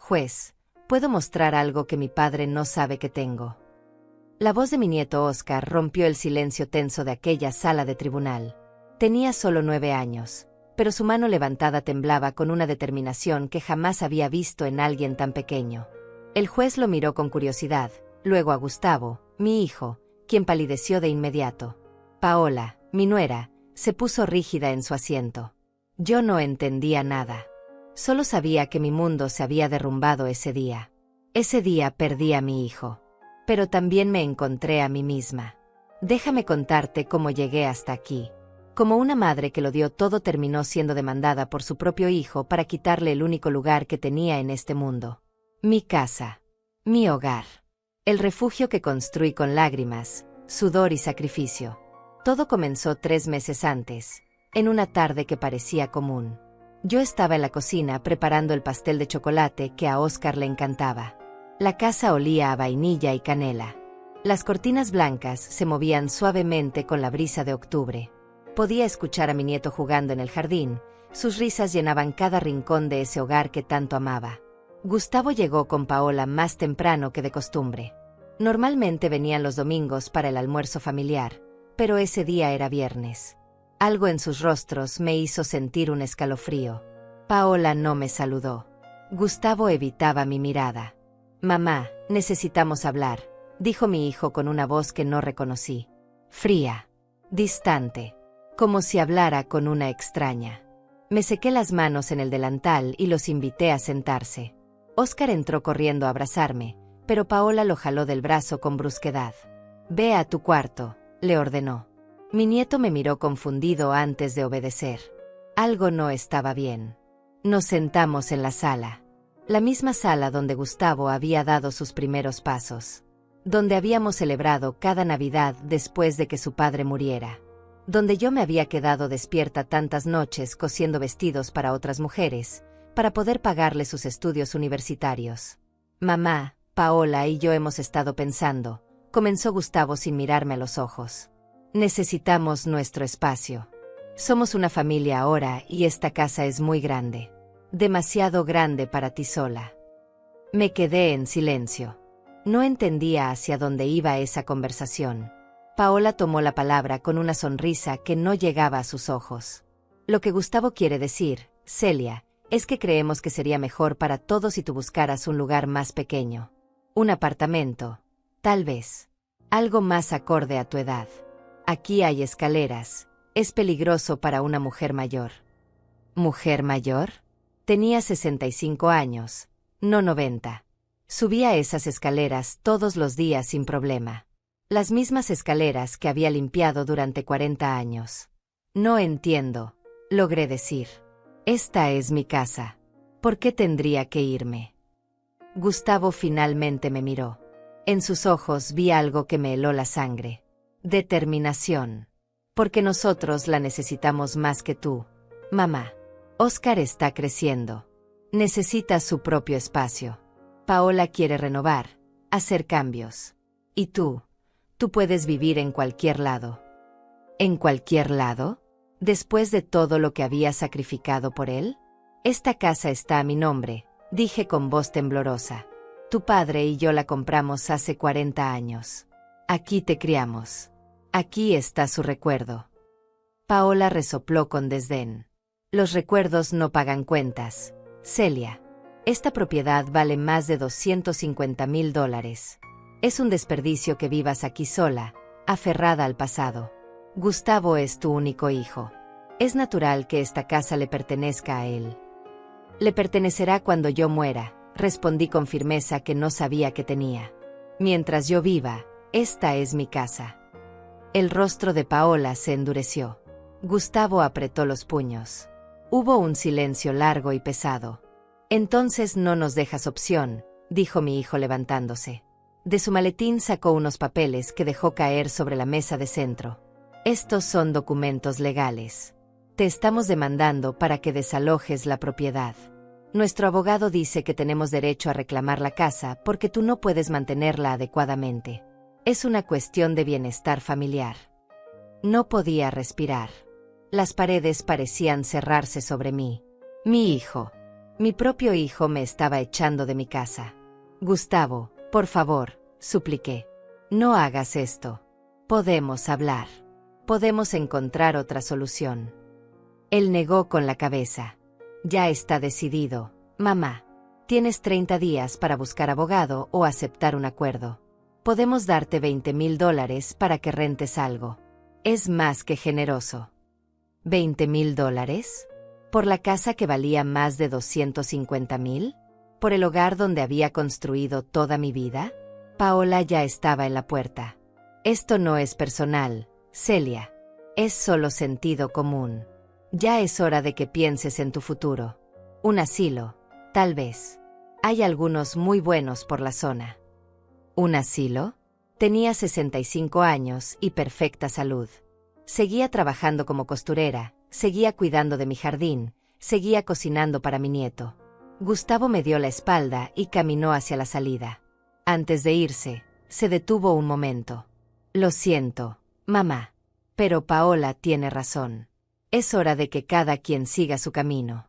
Juez, puedo mostrar algo que mi padre no sabe que tengo. La voz de mi nieto Oscar rompió el silencio tenso de aquella sala de tribunal. Tenía solo 9 años, pero su mano levantada temblaba con una determinación que jamás había visto en alguien tan pequeño. El juez lo miró con curiosidad, luego a Gustavo, mi hijo, quien palideció de inmediato. Paola, mi nuera, se puso rígida en su asiento. Yo no entendía nada. Solo sabía que mi mundo se había derrumbado ese día. Ese día perdí a mi hijo. Pero también me encontré a mí misma. Déjame contarte cómo llegué hasta aquí. Como una madre que lo dio todo terminó siendo demandada por su propio hijo para quitarle el único lugar que tenía en este mundo. Mi casa. Mi hogar. El refugio que construí con lágrimas, sudor y sacrificio. Todo comenzó 3 meses antes, en una tarde que parecía común. Yo estaba en la cocina preparando el pastel de chocolate que a Oscar le encantaba. La casa olía a vainilla y canela. Las cortinas blancas se movían suavemente con la brisa de octubre. Podía escuchar a mi nieto jugando en el jardín, sus risas llenaban cada rincón de ese hogar que tanto amaba. Gustavo llegó con Paola más temprano que de costumbre. Normalmente venían los domingos para el almuerzo familiar, pero ese día era viernes. Algo en sus rostros me hizo sentir un escalofrío. Paola no me saludó. Gustavo evitaba mi mirada. «Mamá, necesitamos hablar», dijo mi hijo con una voz que no reconocí. Fría, distante, como si hablara con una extraña. Me sequé las manos en el delantal y los invité a sentarse. Oscar entró corriendo a abrazarme, pero Paola lo jaló del brazo con brusquedad. «Ve a tu cuarto», le ordenó. Mi nieto me miró confundido antes de obedecer. Algo no estaba bien. Nos sentamos en la sala. La misma sala donde Gustavo había dado sus primeros pasos. Donde habíamos celebrado cada Navidad después de que su padre muriera. Donde yo me había quedado despierta tantas noches cosiendo vestidos para otras mujeres, para poder pagarle sus estudios universitarios. «Mamá, Paola y yo hemos estado pensando», comenzó Gustavo sin mirarme a los ojos. «Necesitamos nuestro espacio. Somos una familia ahora y esta casa es muy grande. Demasiado grande para ti sola». Me quedé en silencio. No entendía hacia dónde iba esa conversación. Paola tomó la palabra con una sonrisa que no llegaba a sus ojos. «Lo que Gustavo quiere decir, Celia, es que creemos que sería mejor para todos si tú buscaras un lugar más pequeño. Un apartamento, tal vez. Algo más acorde a tu edad. Aquí hay escaleras. Es peligroso para una mujer mayor». ¿Mujer mayor? Tenía 65 años, no 90. Subía esas escaleras todos los días sin problema. Las mismas escaleras que había limpiado durante 40 años. «No entiendo», logré decir. «Esta es mi casa. ¿Por qué tendría que irme?» Gustavo finalmente me miró. En sus ojos vi algo que me heló la sangre. Determinación. «Porque nosotros la necesitamos más que tú, mamá. Oscar está creciendo. Necesita su propio espacio. Paola quiere renovar, hacer cambios. Y tú puedes vivir en cualquier lado». ¿En cualquier lado? ¿Después de todo lo que había sacrificado por él? «Esta casa está a mi nombre», dije con voz temblorosa. «Tu padre y yo la compramos hace 40 años. Aquí te criamos. Aquí está su recuerdo». Paola resopló con desdén. «Los recuerdos no pagan cuentas, Celia. Esta propiedad vale más de $250,000. Es un desperdicio que vivas aquí sola, aferrada al pasado. Gustavo es tu único hijo. Es natural que esta casa le pertenezca a él». «Le pertenecerá cuando yo muera», respondí con firmeza que no sabía que tenía. «Mientras yo viva, esta es mi casa». El rostro de Paola se endureció. Gustavo apretó los puños. Hubo un silencio largo y pesado. «Entonces no nos dejas opción», dijo mi hijo levantándose. De su maletín sacó unos papeles que dejó caer sobre la mesa de centro. «Estos son documentos legales. Te estamos demandando para que desalojes la propiedad. Nuestro abogado dice que tenemos derecho a reclamar la casa porque tú no puedes mantenerla adecuadamente. Es una cuestión de bienestar familiar». No podía respirar. Las paredes parecían cerrarse sobre mí. «Mi hijo». Mi propio hijo me estaba echando de mi casa. Gustavo, por favor, supliqué. No hagas esto. Podemos hablar. Podemos encontrar otra solución. Él negó con la cabeza. Ya está decidido, mamá. Tienes 30 días para buscar abogado o aceptar un acuerdo. Podemos darte $20,000 para que rentes algo. Es más que generoso. ¿$20,000? ¿Por la casa que valía más de $250,000? ¿Por el hogar donde había construido toda mi vida? Paola ya estaba en la puerta. Esto no es personal, Celia. Es solo sentido común. Ya es hora de que pienses en tu futuro. Un asilo, tal vez. Hay algunos muy buenos por la zona. ¿Un asilo? Tenía 65 años y perfecta salud. Seguía trabajando como costurera, seguía cuidando de mi jardín, seguía cocinando para mi nieto. Gustavo me dio la espalda y caminó hacia la salida. Antes de irse, se detuvo un momento. Lo siento, mamá. Pero Paola tiene razón. Es hora de que cada quien siga su camino.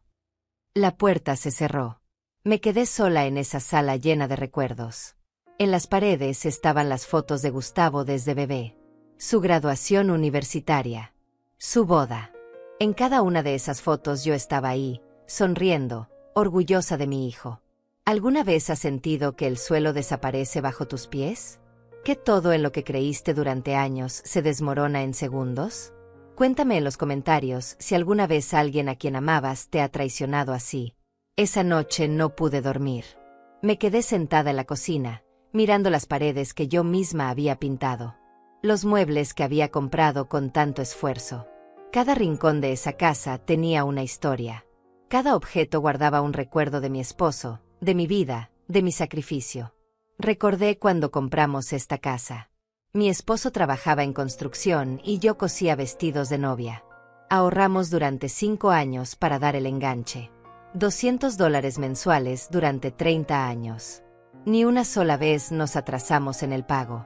La puerta se cerró. Me quedé sola en esa sala llena de recuerdos. En las paredes estaban las fotos de Gustavo desde bebé. Su graduación universitaria. Su boda. En cada una de esas fotos yo estaba ahí, sonriendo, orgullosa de mi hijo. ¿Alguna vez has sentido que el suelo desaparece bajo tus pies? ¿Que todo en lo que creíste durante años se desmorona en segundos? Cuéntame en los comentarios si alguna vez alguien a quien amabas te ha traicionado así. Esa noche no pude dormir. Me quedé sentada en la cocina, mirando las paredes que yo misma había pintado. Los muebles que había comprado con tanto esfuerzo. Cada rincón de esa casa tenía una historia. Cada objeto guardaba un recuerdo de mi esposo, de mi vida, de mi sacrificio. Recordé cuando compramos esta casa. Mi esposo trabajaba en construcción y yo cosía vestidos de novia. Ahorramos durante 5 años para dar el enganche. $200 mensuales durante 30 años. Ni una sola vez nos atrasamos en el pago.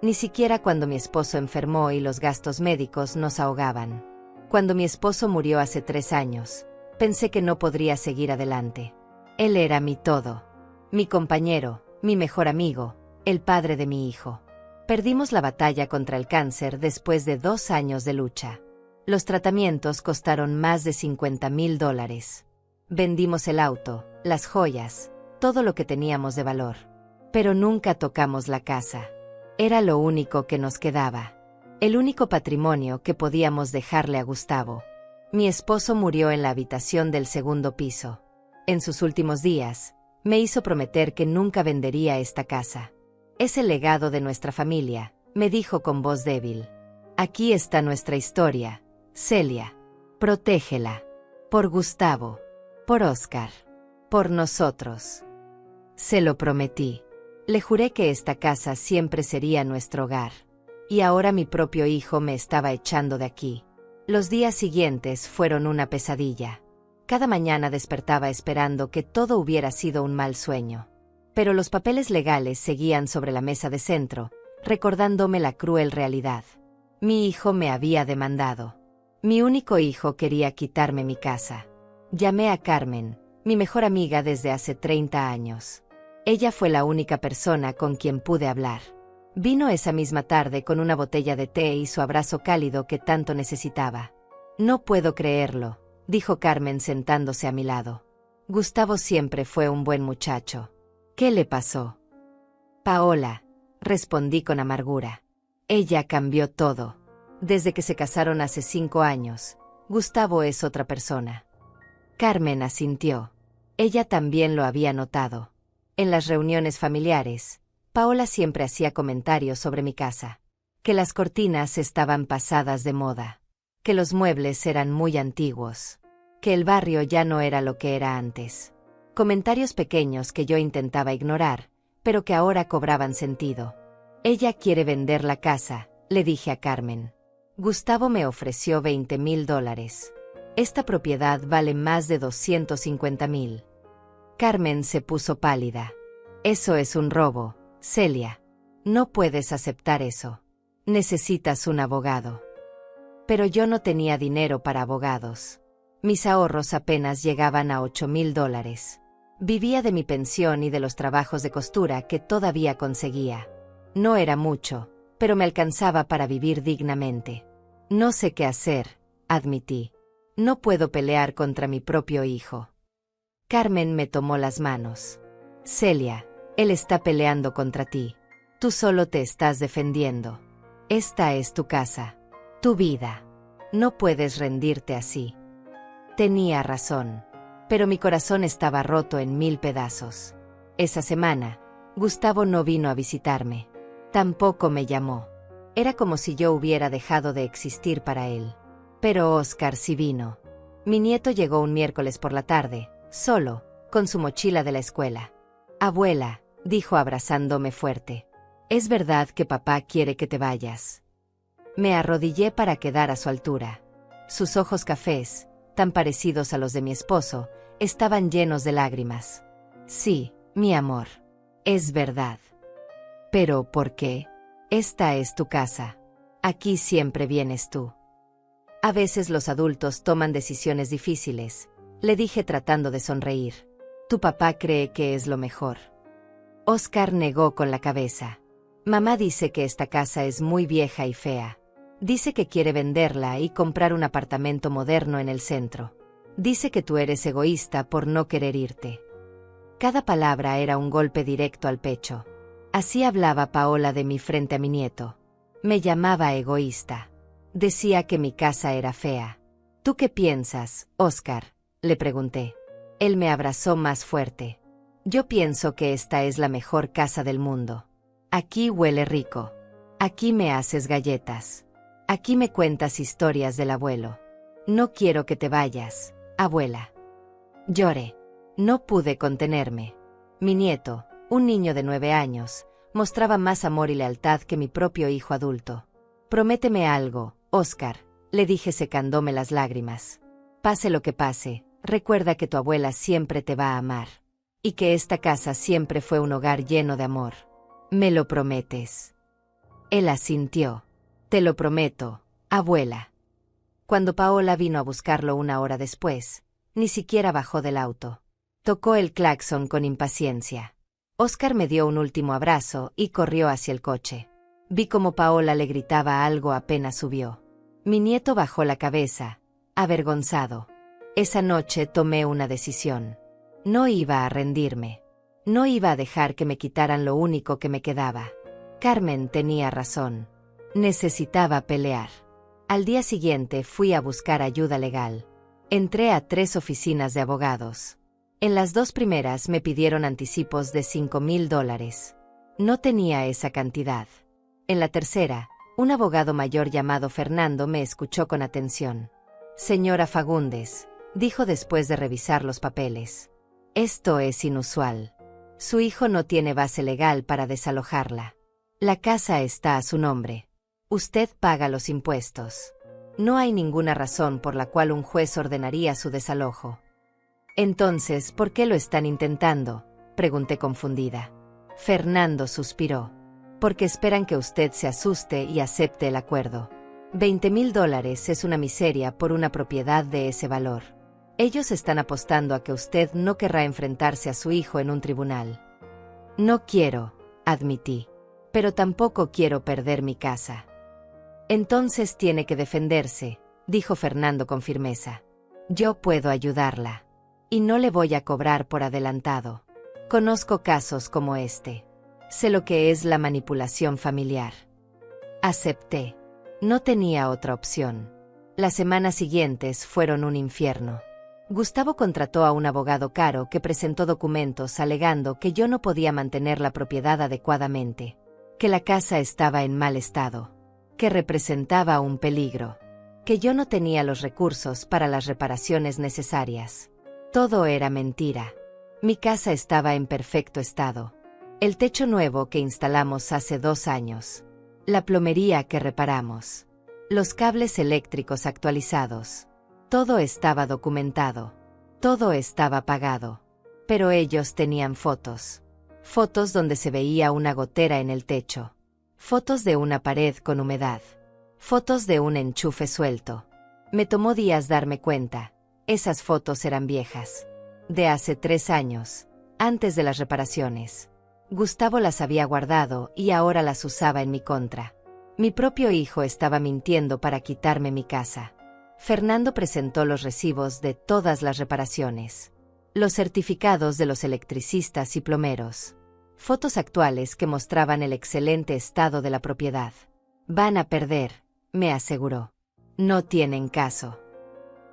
Ni siquiera cuando mi esposo enfermó y los gastos médicos nos ahogaban. Cuando mi esposo murió hace 3 años, pensé que no podría seguir adelante. Él era mi todo. Mi compañero, mi mejor amigo, el padre de mi hijo. Perdimos la batalla contra el cáncer después de 2 años de lucha. Los tratamientos costaron más de $50,000. Vendimos el auto, las joyas, todo lo que teníamos de valor. Pero nunca tocamos la casa. Era lo único que nos quedaba. El único patrimonio que podíamos dejarle a Gustavo. Mi esposo murió en la habitación del segundo piso. En sus últimos días, me hizo prometer que nunca vendería esta casa. Es el legado de nuestra familia, me dijo con voz débil. Aquí está nuestra historia, Celia. Protégela. Por Gustavo. Por Oscar. Por nosotros. Se lo prometí. Le juré que esta casa siempre sería nuestro hogar. Y ahora mi propio hijo me estaba echando de aquí. Los días siguientes fueron una pesadilla. Cada mañana despertaba esperando que todo hubiera sido un mal sueño. Pero los papeles legales seguían sobre la mesa de centro, recordándome la cruel realidad. Mi hijo me había demandado. Mi único hijo quería quitarme mi casa. Llamé a Carmen, mi mejor amiga desde hace 30 años. Ella fue la única persona con quien pude hablar. Vino esa misma tarde con una botella de té y su abrazo cálido que tanto necesitaba. No puedo creerlo, dijo Carmen sentándose a mi lado. Gustavo siempre fue un buen muchacho. ¿Qué le pasó? Paola, respondí con amargura. Ella cambió todo. Desde que se casaron hace 5 años, Gustavo es otra persona. Carmen asintió. Ella también lo había notado. En las reuniones familiares, Paola siempre hacía comentarios sobre mi casa. Que las cortinas estaban pasadas de moda. Que los muebles eran muy antiguos. Que el barrio ya no era lo que era antes. Comentarios pequeños que yo intentaba ignorar, pero que ahora cobraban sentido. Ella quiere vender la casa, le dije a Carmen. Gustavo me ofreció $20,000. Esta propiedad vale más de $250,000. Carmen se puso pálida. Eso es un robo, Celia. No puedes aceptar eso. Necesitas un abogado. Pero yo no tenía dinero para abogados. Mis ahorros apenas llegaban a $8,000. Vivía de mi pensión y de los trabajos de costura que todavía conseguía. No era mucho, pero me alcanzaba para vivir dignamente. No sé qué hacer, admití. No puedo pelear contra mi propio hijo. Carmen me tomó las manos. Celia, él está peleando contra ti. Tú solo te estás defendiendo. Esta es tu casa, tu vida. No puedes rendirte así. Tenía razón, pero mi corazón estaba roto en 1000 pedazos. Esa semana, Gustavo no vino a visitarme. Tampoco me llamó. Era como si yo hubiera dejado de existir para él. Pero Oscar sí vino. Mi nieto llegó un miércoles por la tarde, solo, con su mochila de la escuela. Abuela, dijo abrazándome fuerte. Es verdad que papá quiere que te vayas. Me arrodillé para quedar a su altura. Sus ojos cafés, tan parecidos a los de mi esposo, estaban llenos de lágrimas. Sí, mi amor. Es verdad. Pero, ¿por qué? Esta es tu casa. Aquí siempre vienes tú. A veces los adultos toman decisiones difíciles, le dije tratando de sonreír. Tu papá cree que es lo mejor. Oscar negó con la cabeza. Mamá dice que esta casa es muy vieja y fea. Dice que quiere venderla y comprar un apartamento moderno en el centro. Dice que tú eres egoísta por no querer irte. Cada palabra era un golpe directo al pecho. Así hablaba Paola de mí frente a mi nieto. Me llamaba egoísta. Decía que mi casa era fea. ¿Tú qué piensas, Oscar?, le pregunté. Él me abrazó más fuerte. Yo pienso que esta es la mejor casa del mundo. Aquí huele rico. Aquí me haces galletas. Aquí me cuentas historias del abuelo. No quiero que te vayas, abuela. Lloré. No pude contenerme. Mi nieto, un niño de 9 años, mostraba más amor y lealtad que mi propio hijo adulto. Prométeme algo, Oscar, le dije secándome las lágrimas. Pase lo que pase, recuerda que tu abuela siempre te va a amar. Y que esta casa siempre fue un hogar lleno de amor. ¿Me lo prometes? Él asintió. Te lo prometo, abuela. Cuando Paola vino a buscarlo 1 hora después, ni siquiera bajó del auto. Tocó el claxon con impaciencia. Oscar me dio un último abrazo y corrió hacia el coche. Vi cómo Paola le gritaba algo apenas subió. Mi nieto bajó la cabeza, avergonzado. Esa noche tomé una decisión. No iba a rendirme. No iba a dejar que me quitaran lo único que me quedaba. Carmen tenía razón. Necesitaba pelear. Al día siguiente fui a buscar ayuda legal. Entré a 3 oficinas de abogados. En las 2 primeras me pidieron anticipos de $5,000. No tenía esa cantidad. En la tercera, un abogado mayor llamado Fernando me escuchó con atención. Señora Fagundes, dijo después de revisar los papeles. Esto es inusual. Su hijo no tiene base legal para desalojarla. La casa está a su nombre. Usted paga los impuestos. No hay ninguna razón por la cual un juez ordenaría su desalojo. Entonces, ¿por qué lo están intentando?, pregunté confundida. Fernando suspiró. Porque esperan que usted se asuste y acepte el acuerdo. $20,000 es una miseria por una propiedad de ese valor. Ellos están apostando a que usted no querrá enfrentarse a su hijo en un tribunal. No quiero, admití. Pero tampoco quiero perder mi casa. Entonces tiene que defenderse, dijo Fernando con firmeza. Yo puedo ayudarla. Y no le voy a cobrar por adelantado. Conozco casos como este. Sé lo que es la manipulación familiar. Acepté. No tenía otra opción. Las semanas siguientes fueron un infierno. Gustavo contrató a un abogado caro que presentó documentos alegando que yo no podía mantener la propiedad adecuadamente, que la casa estaba en mal estado, que representaba un peligro, que yo no tenía los recursos para las reparaciones necesarias. Todo era mentira. Mi casa estaba en perfecto estado. El techo nuevo que instalamos hace 2 años. La plomería que reparamos. Los cables eléctricos actualizados. Todo estaba documentado. Todo estaba pagado. Pero ellos tenían fotos. Fotos donde se veía una gotera en el techo. Fotos de una pared con humedad. Fotos de un enchufe suelto. Me tomó días darme cuenta. Esas fotos eran viejas. De hace 3 años, antes de las reparaciones. Gustavo las había guardado y ahora las usaba en mi contra. Mi propio hijo estaba mintiendo para quitarme mi casa. Fernando presentó los recibos de todas las reparaciones. Los certificados de los electricistas y plomeros. Fotos actuales que mostraban el excelente estado de la propiedad. Van a perder, me aseguró. No tienen caso.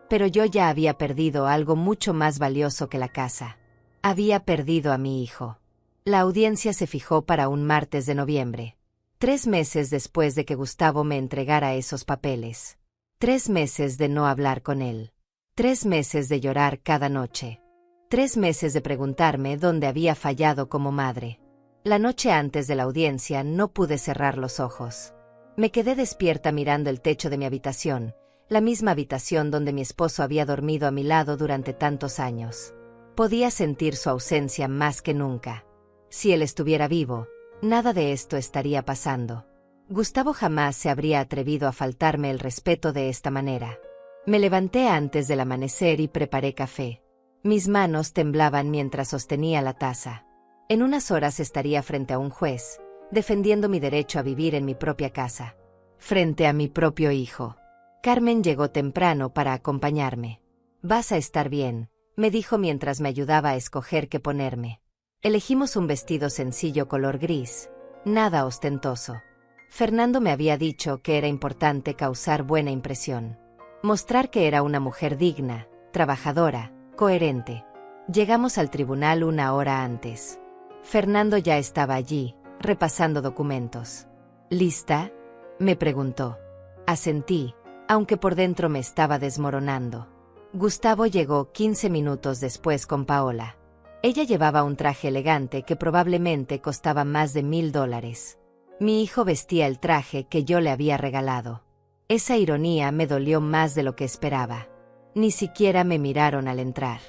Pero yo ya había perdido algo mucho más valioso que la casa. Había perdido a mi hijo. La audiencia se fijó para un martes de noviembre. 3 meses después de que Gustavo me entregara esos papeles. 3 meses de no hablar con él. 3 meses de llorar cada noche. 3 meses de preguntarme dónde había fallado como madre. La noche antes de la audiencia no pude cerrar los ojos. Me quedé despierta mirando el techo de mi habitación, la misma habitación donde mi esposo había dormido a mi lado durante tantos años. Podía sentir su ausencia más que nunca. Si él estuviera vivo, nada de esto estaría pasando. Gustavo jamás se habría atrevido a faltarme el respeto de esta manera. Me levanté antes del amanecer y preparé café. Mis manos temblaban mientras sostenía la taza. En unas horas estaría frente a un juez, defendiendo mi derecho a vivir en mi propia casa. Frente a mi propio hijo. Carmen llegó temprano para acompañarme. «Vas a estar bien», me dijo mientras me ayudaba a escoger qué ponerme. Elegimos un vestido sencillo color gris, nada ostentoso. Fernando me había dicho que era importante causar buena impresión. Mostrar que era una mujer digna, trabajadora, coherente. Llegamos al tribunal 1 hora antes. Fernando ya estaba allí, repasando documentos. «¿Lista?», me preguntó. Asentí, aunque por dentro me estaba desmoronando. Gustavo llegó 15 minutos después con Paola. Ella llevaba un traje elegante que probablemente costaba más de $1000. Mi hijo vestía el traje que yo le había regalado. Esa ironía me dolió más de lo que esperaba. Ni siquiera me miraron al entrar.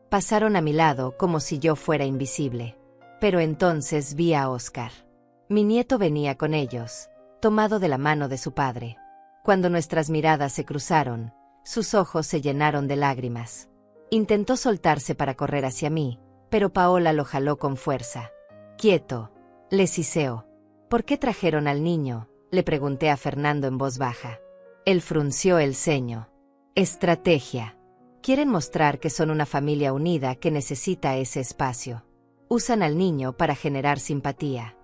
Pasaron a mi lado como si yo fuera invisible. Pero entonces vi a Oscar. Mi nieto venía con ellos, tomado de la mano de su padre. Cuando nuestras miradas se cruzaron, sus ojos se llenaron de lágrimas. Intentó soltarse para correr hacia mí, pero Paola lo jaló con fuerza. «Quieto», le siseó. «¿Por qué trajeron al niño?», le pregunté a Fernando en voz baja. Él frunció el ceño. «Estrategia. Quieren mostrar que son una familia unida que necesita ese espacio. Usan al niño para generar simpatía».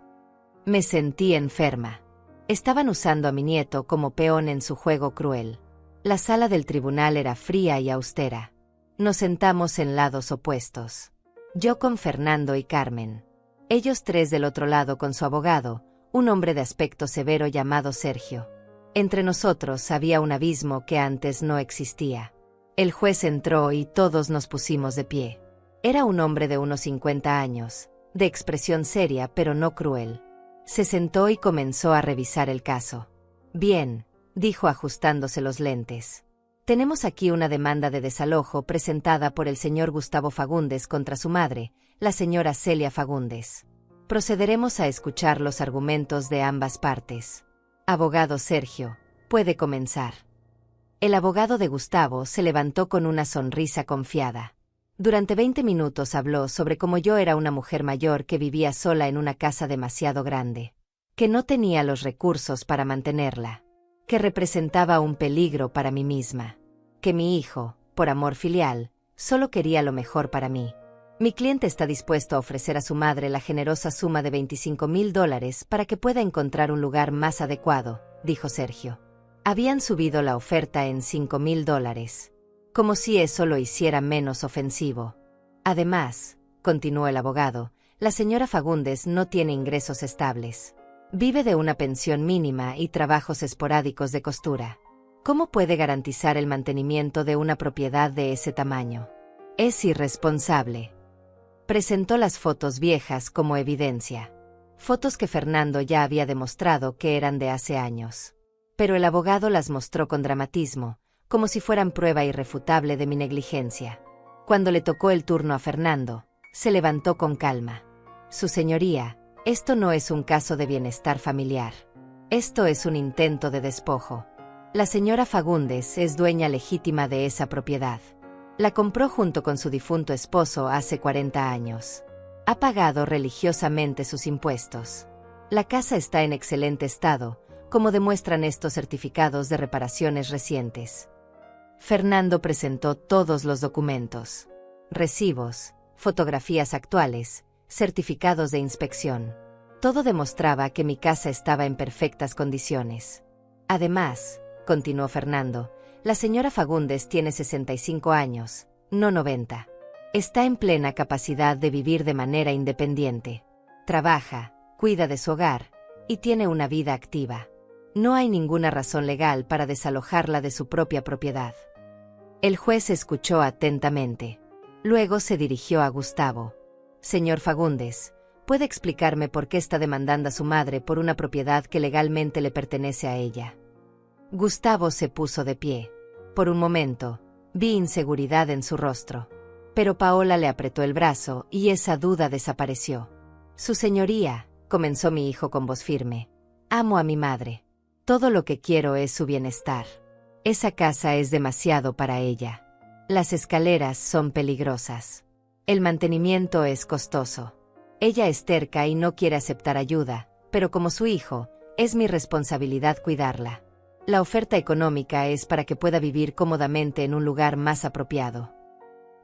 Me sentí enferma. Estaban usando a mi nieto como peón en su juego cruel. La sala del tribunal era fría y austera. Nos sentamos en lados opuestos. Yo con Fernando y Carmen. Ellos 3 del otro lado con su abogado, un hombre de aspecto severo llamado Sergio. Entre nosotros había un abismo que antes no existía. El juez entró y todos nos pusimos de pie. Era un hombre de unos 50 años, de expresión seria pero no cruel. Se sentó y comenzó a revisar el caso. «Bien», dijo ajustándose los lentes. «Tenemos aquí una demanda de desalojo presentada por el señor Gustavo Fagundes contra su madre, la señora Celia Fagundes. Procederemos a escuchar los argumentos de ambas partes. Abogado Sergio, puede comenzar». El abogado de Gustavo se levantó con una sonrisa confiada. Durante 20 minutos habló sobre cómo yo era una mujer mayor que vivía sola en una casa demasiado grande, que no tenía los recursos para mantenerla, que representaba un peligro para mí misma, que mi hijo, por amor filial, solo quería lo mejor para mí. «Mi cliente está dispuesto a ofrecer a su madre la generosa suma de $25,000 para que pueda encontrar un lugar más adecuado», dijo Sergio. Habían subido la oferta en $5,000. Como si eso lo hiciera menos ofensivo. «Además», continuó el abogado, «la señora Fagundes no tiene ingresos estables. Vive de una pensión mínima y trabajos esporádicos de costura. ¿Cómo puede garantizar el mantenimiento de una propiedad de ese tamaño? Es irresponsable». Presentó las fotos viejas como evidencia. Fotos que Fernando ya había demostrado que eran de hace años. Pero el abogado las mostró con dramatismo, como si fueran prueba irrefutable de mi negligencia. Cuando le tocó el turno a Fernando, se levantó con calma. «Su señoría, esto no es un caso de bienestar familiar. Esto es un intento de despojo. La señora Fagundes es dueña legítima de esa propiedad. La compró junto con su difunto esposo hace 40 años. Ha pagado religiosamente sus impuestos. La casa está en excelente estado, como demuestran estos certificados de reparaciones recientes. Fernando presentó todos los documentos: recibos, fotografías actuales, certificados de inspección. Todo demostraba que mi casa estaba en perfectas condiciones. Además, continuó Fernando, la señora Fagundes tiene 65 años, no 90. Está en plena capacidad de vivir de manera independiente. Trabaja, cuida de su hogar, y tiene una vida activa. No hay ninguna razón legal para desalojarla de su propia propiedad. El juez escuchó atentamente. Luego se dirigió a Gustavo. Señor Fagundes, ¿puede explicarme por qué está demandando a su madre por una propiedad que legalmente le pertenece a ella? Gustavo se puso de pie. Por un momento, vi inseguridad en su rostro. Pero Paola le apretó el brazo y esa duda desapareció. Su señoría, comenzó mi hijo con voz firme. Amo a mi madre. Todo lo que quiero es su bienestar. Esa casa es demasiado para ella. Las escaleras son peligrosas. El mantenimiento es costoso. Ella es terca y no quiere aceptar ayuda, pero como su hijo, es mi responsabilidad cuidarla. La oferta económica es para que pueda vivir cómodamente en un lugar más apropiado.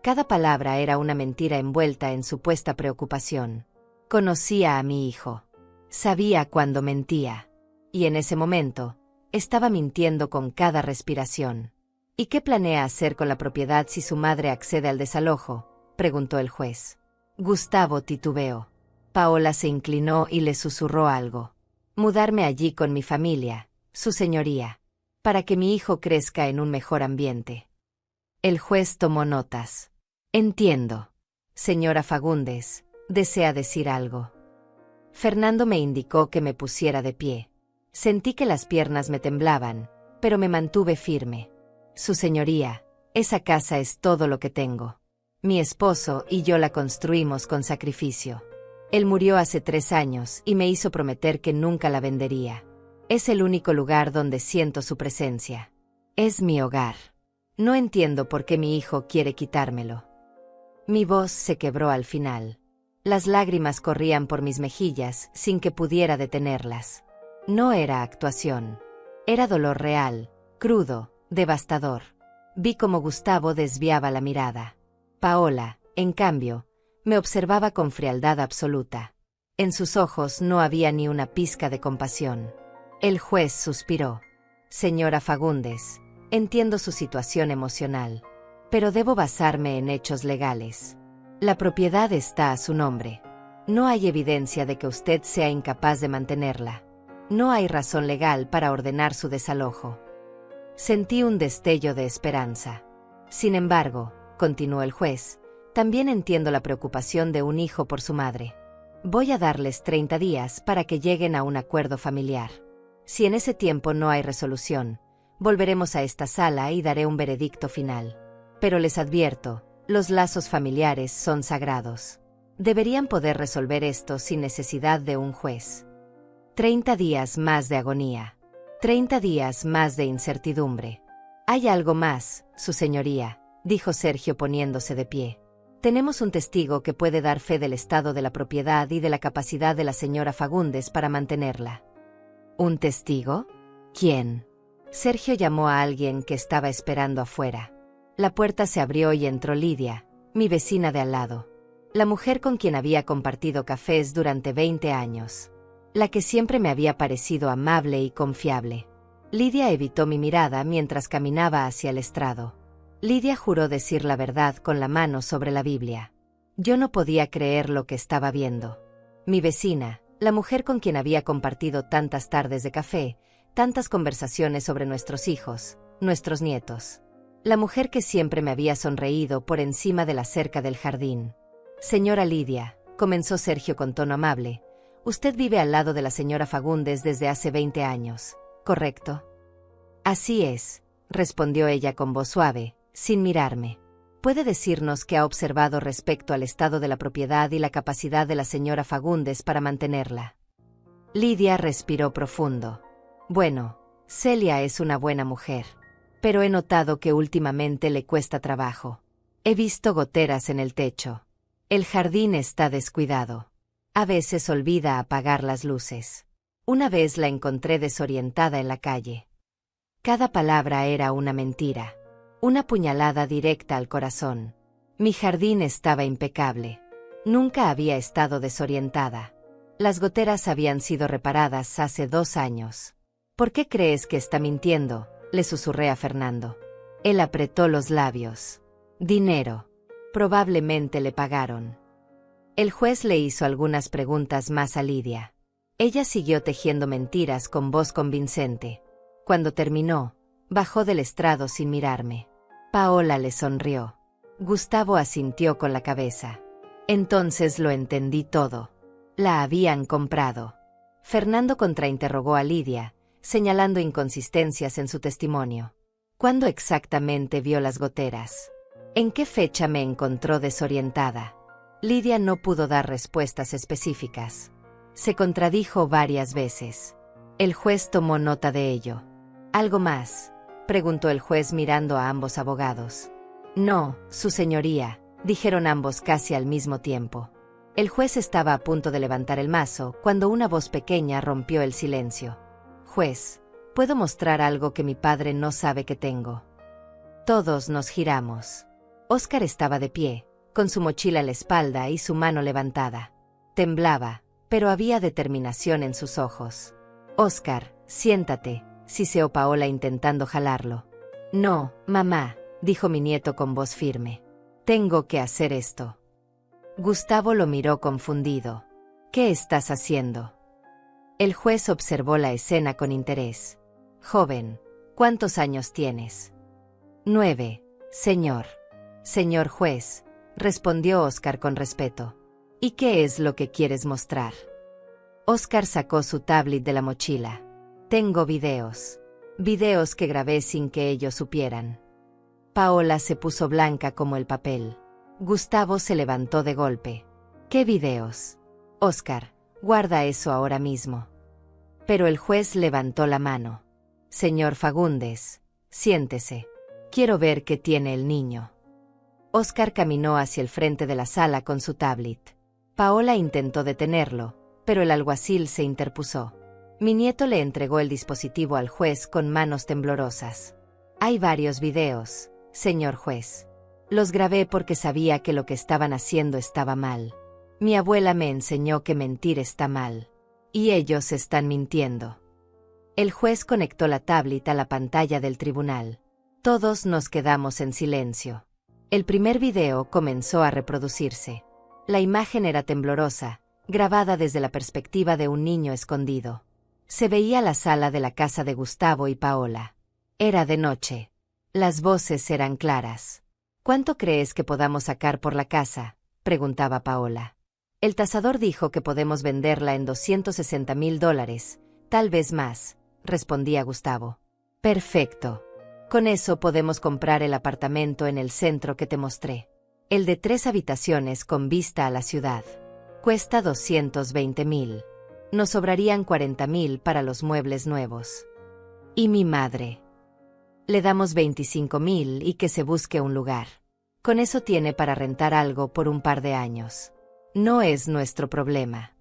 Cada palabra era una mentira envuelta en supuesta preocupación. Conocía a mi hijo. Sabía cuándo mentía. Y en ese momento, estaba mintiendo con cada respiración. ¿Y qué planea hacer con la propiedad si su madre accede al desalojo?, preguntó el juez. Gustavo titubeó. Paola se inclinó y le susurró algo. Mudarme allí con mi familia, su señoría, para que mi hijo crezca en un mejor ambiente. El juez tomó notas. Entiendo. Señora Fagundes, ¿desea decir algo? Fernando me indicó que me pusiera de pie. Sentí que las piernas me temblaban, pero me mantuve firme. Su señoría, esa casa es todo lo que tengo. Mi esposo y yo la construimos con sacrificio. Él murió hace 3 años y me hizo prometer que nunca la vendería. Es el único lugar donde siento su presencia. Es mi hogar. No entiendo por qué mi hijo quiere quitármelo. Mi voz se quebró al final. Las lágrimas corrían por mis mejillas sin que pudiera detenerlas. No era actuación. Era dolor real, crudo, devastador. Vi cómo Gustavo desviaba la mirada. Paola, en cambio, me observaba con frialdad absoluta. En sus ojos no había ni una pizca de compasión. El juez suspiró. Señora Fagundes, entiendo su situación emocional, pero debo basarme en hechos legales. La propiedad está a su nombre. No hay evidencia de que usted sea incapaz de mantenerla. No hay razón legal para ordenar su desalojo. Sentí un destello de esperanza. Sin embargo, continuó el juez, también entiendo la preocupación de un hijo por su madre. Voy a darles 30 días para que lleguen a un acuerdo familiar. Si en ese tiempo no hay resolución, volveremos a esta sala y daré un veredicto final. Pero les advierto, los lazos familiares son sagrados. Deberían poder resolver esto sin necesidad de un juez. 30 días más de agonía. 30 días más de incertidumbre. Hay algo más, su señoría, dijo Sergio poniéndose de pie. Tenemos un testigo que puede dar fe del estado de la propiedad y de la capacidad de la señora Fagundes para mantenerla. ¿Un testigo? ¿Quién? Sergio llamó a alguien que estaba esperando afuera. La puerta se abrió y entró Lidia, mi vecina de al lado. La mujer con quien había compartido cafés durante 20 años. La que siempre me había parecido amable y confiable. Lidia evitó mi mirada mientras caminaba hacia el estrado. Lidia juró decir la verdad con la mano sobre la Biblia. Yo no podía creer lo que estaba viendo. Mi vecina, la mujer con quien había compartido tantas tardes de café, tantas conversaciones sobre nuestros hijos, nuestros nietos. La mujer que siempre me había sonreído por encima de la cerca del jardín. Señora Lidia, comenzó Sergio con tono amable, usted vive al lado de la señora Fagundes desde hace 20 años, ¿correcto? Así es, respondió ella con voz suave, sin mirarme. ¿Puede decirnos qué ha observado respecto al estado de la propiedad y la capacidad de la señora Fagundes para mantenerla? Lidia respiró profundo. Bueno, Celia es una buena mujer, pero he notado que últimamente le cuesta trabajo. He visto goteras en el techo. El jardín está descuidado. A veces olvida apagar las luces. Una vez la encontré desorientada en la calle. Cada palabra era una mentira. Una puñalada directa al corazón. Mi jardín estaba impecable. Nunca había estado desorientada. Las goteras habían sido reparadas hace 2 años. ¿Por qué crees que está mintiendo?, le susurré a Fernando. Él apretó los labios. Dinero. Probablemente le pagaron. El juez le hizo algunas preguntas más a Lidia. Ella siguió tejiendo mentiras con voz convincente. Cuando terminó, bajó del estrado sin mirarme. Paola le sonrió. Gustavo asintió con la cabeza. Entonces lo entendí todo. La habían comprado. Fernando contrainterrogó a Lidia, señalando inconsistencias en su testimonio. ¿Cuándo exactamente vio las goteras? ¿En qué fecha me encontró desorientada? Lidia no pudo dar respuestas específicas. Se contradijo varias veces. El juez tomó nota de ello. ¿Algo más?, preguntó el juez mirando a ambos abogados. No, su señoría, dijeron ambos casi al mismo tiempo. El juez estaba a punto de levantar el mazo cuando una voz pequeña rompió el silencio. Juez, ¿puedo mostrar algo que mi padre no sabe que tengo? Todos nos giramos. Óscar estaba de pie, con su mochila a la espalda y su mano levantada. Temblaba, pero había determinación en sus ojos. Óscar, siéntate, siseó Paola intentando jalarlo. No, mamá, dijo mi nieto con voz firme. Tengo que hacer esto. Gustavo lo miró confundido. ¿Qué estás haciendo? El juez observó la escena con interés. Joven, ¿cuántos años tienes? 9, señor. Señor juez, respondió Óscar con respeto. ¿Y qué es lo que quieres mostrar? Óscar sacó su tablet de la mochila. Tengo videos. Videos que grabé sin que ellos supieran. Paola se puso blanca como el papel. Gustavo se levantó de golpe. ¿Qué videos? Óscar, guarda eso ahora mismo. Pero el juez levantó la mano. Señor Fagundes, siéntese. Quiero ver qué tiene el niño. Óscar caminó hacia el frente de la sala con su tablet. Paola intentó detenerlo, pero el alguacil se interpuso. Mi nieto le entregó el dispositivo al juez con manos temblorosas. Hay varios videos, señor juez. Los grabé porque sabía que lo que estaban haciendo estaba mal. Mi abuela me enseñó que mentir está mal. Y ellos están mintiendo. El juez conectó la tablet a la pantalla del tribunal. Todos nos quedamos en silencio. El primer video comenzó a reproducirse. La imagen era temblorosa, grabada desde la perspectiva de un niño escondido. Se veía la sala de la casa de Gustavo y Paola. Era de noche. Las voces eran claras. ¿Cuánto crees que podamos sacar por la casa?, preguntaba Paola. El tasador dijo que podemos venderla en $260,000, tal vez más, respondía Gustavo. Perfecto. Con eso podemos comprar el apartamento en el centro que te mostré. El de 3 habitaciones con vista a la ciudad. Cuesta $220,000. Nos sobrarían $40,000 para los muebles nuevos. ¿Y mi madre? Le damos $25,000 y que se busque un lugar. Con eso tiene para rentar algo por un par de años. No es nuestro problema.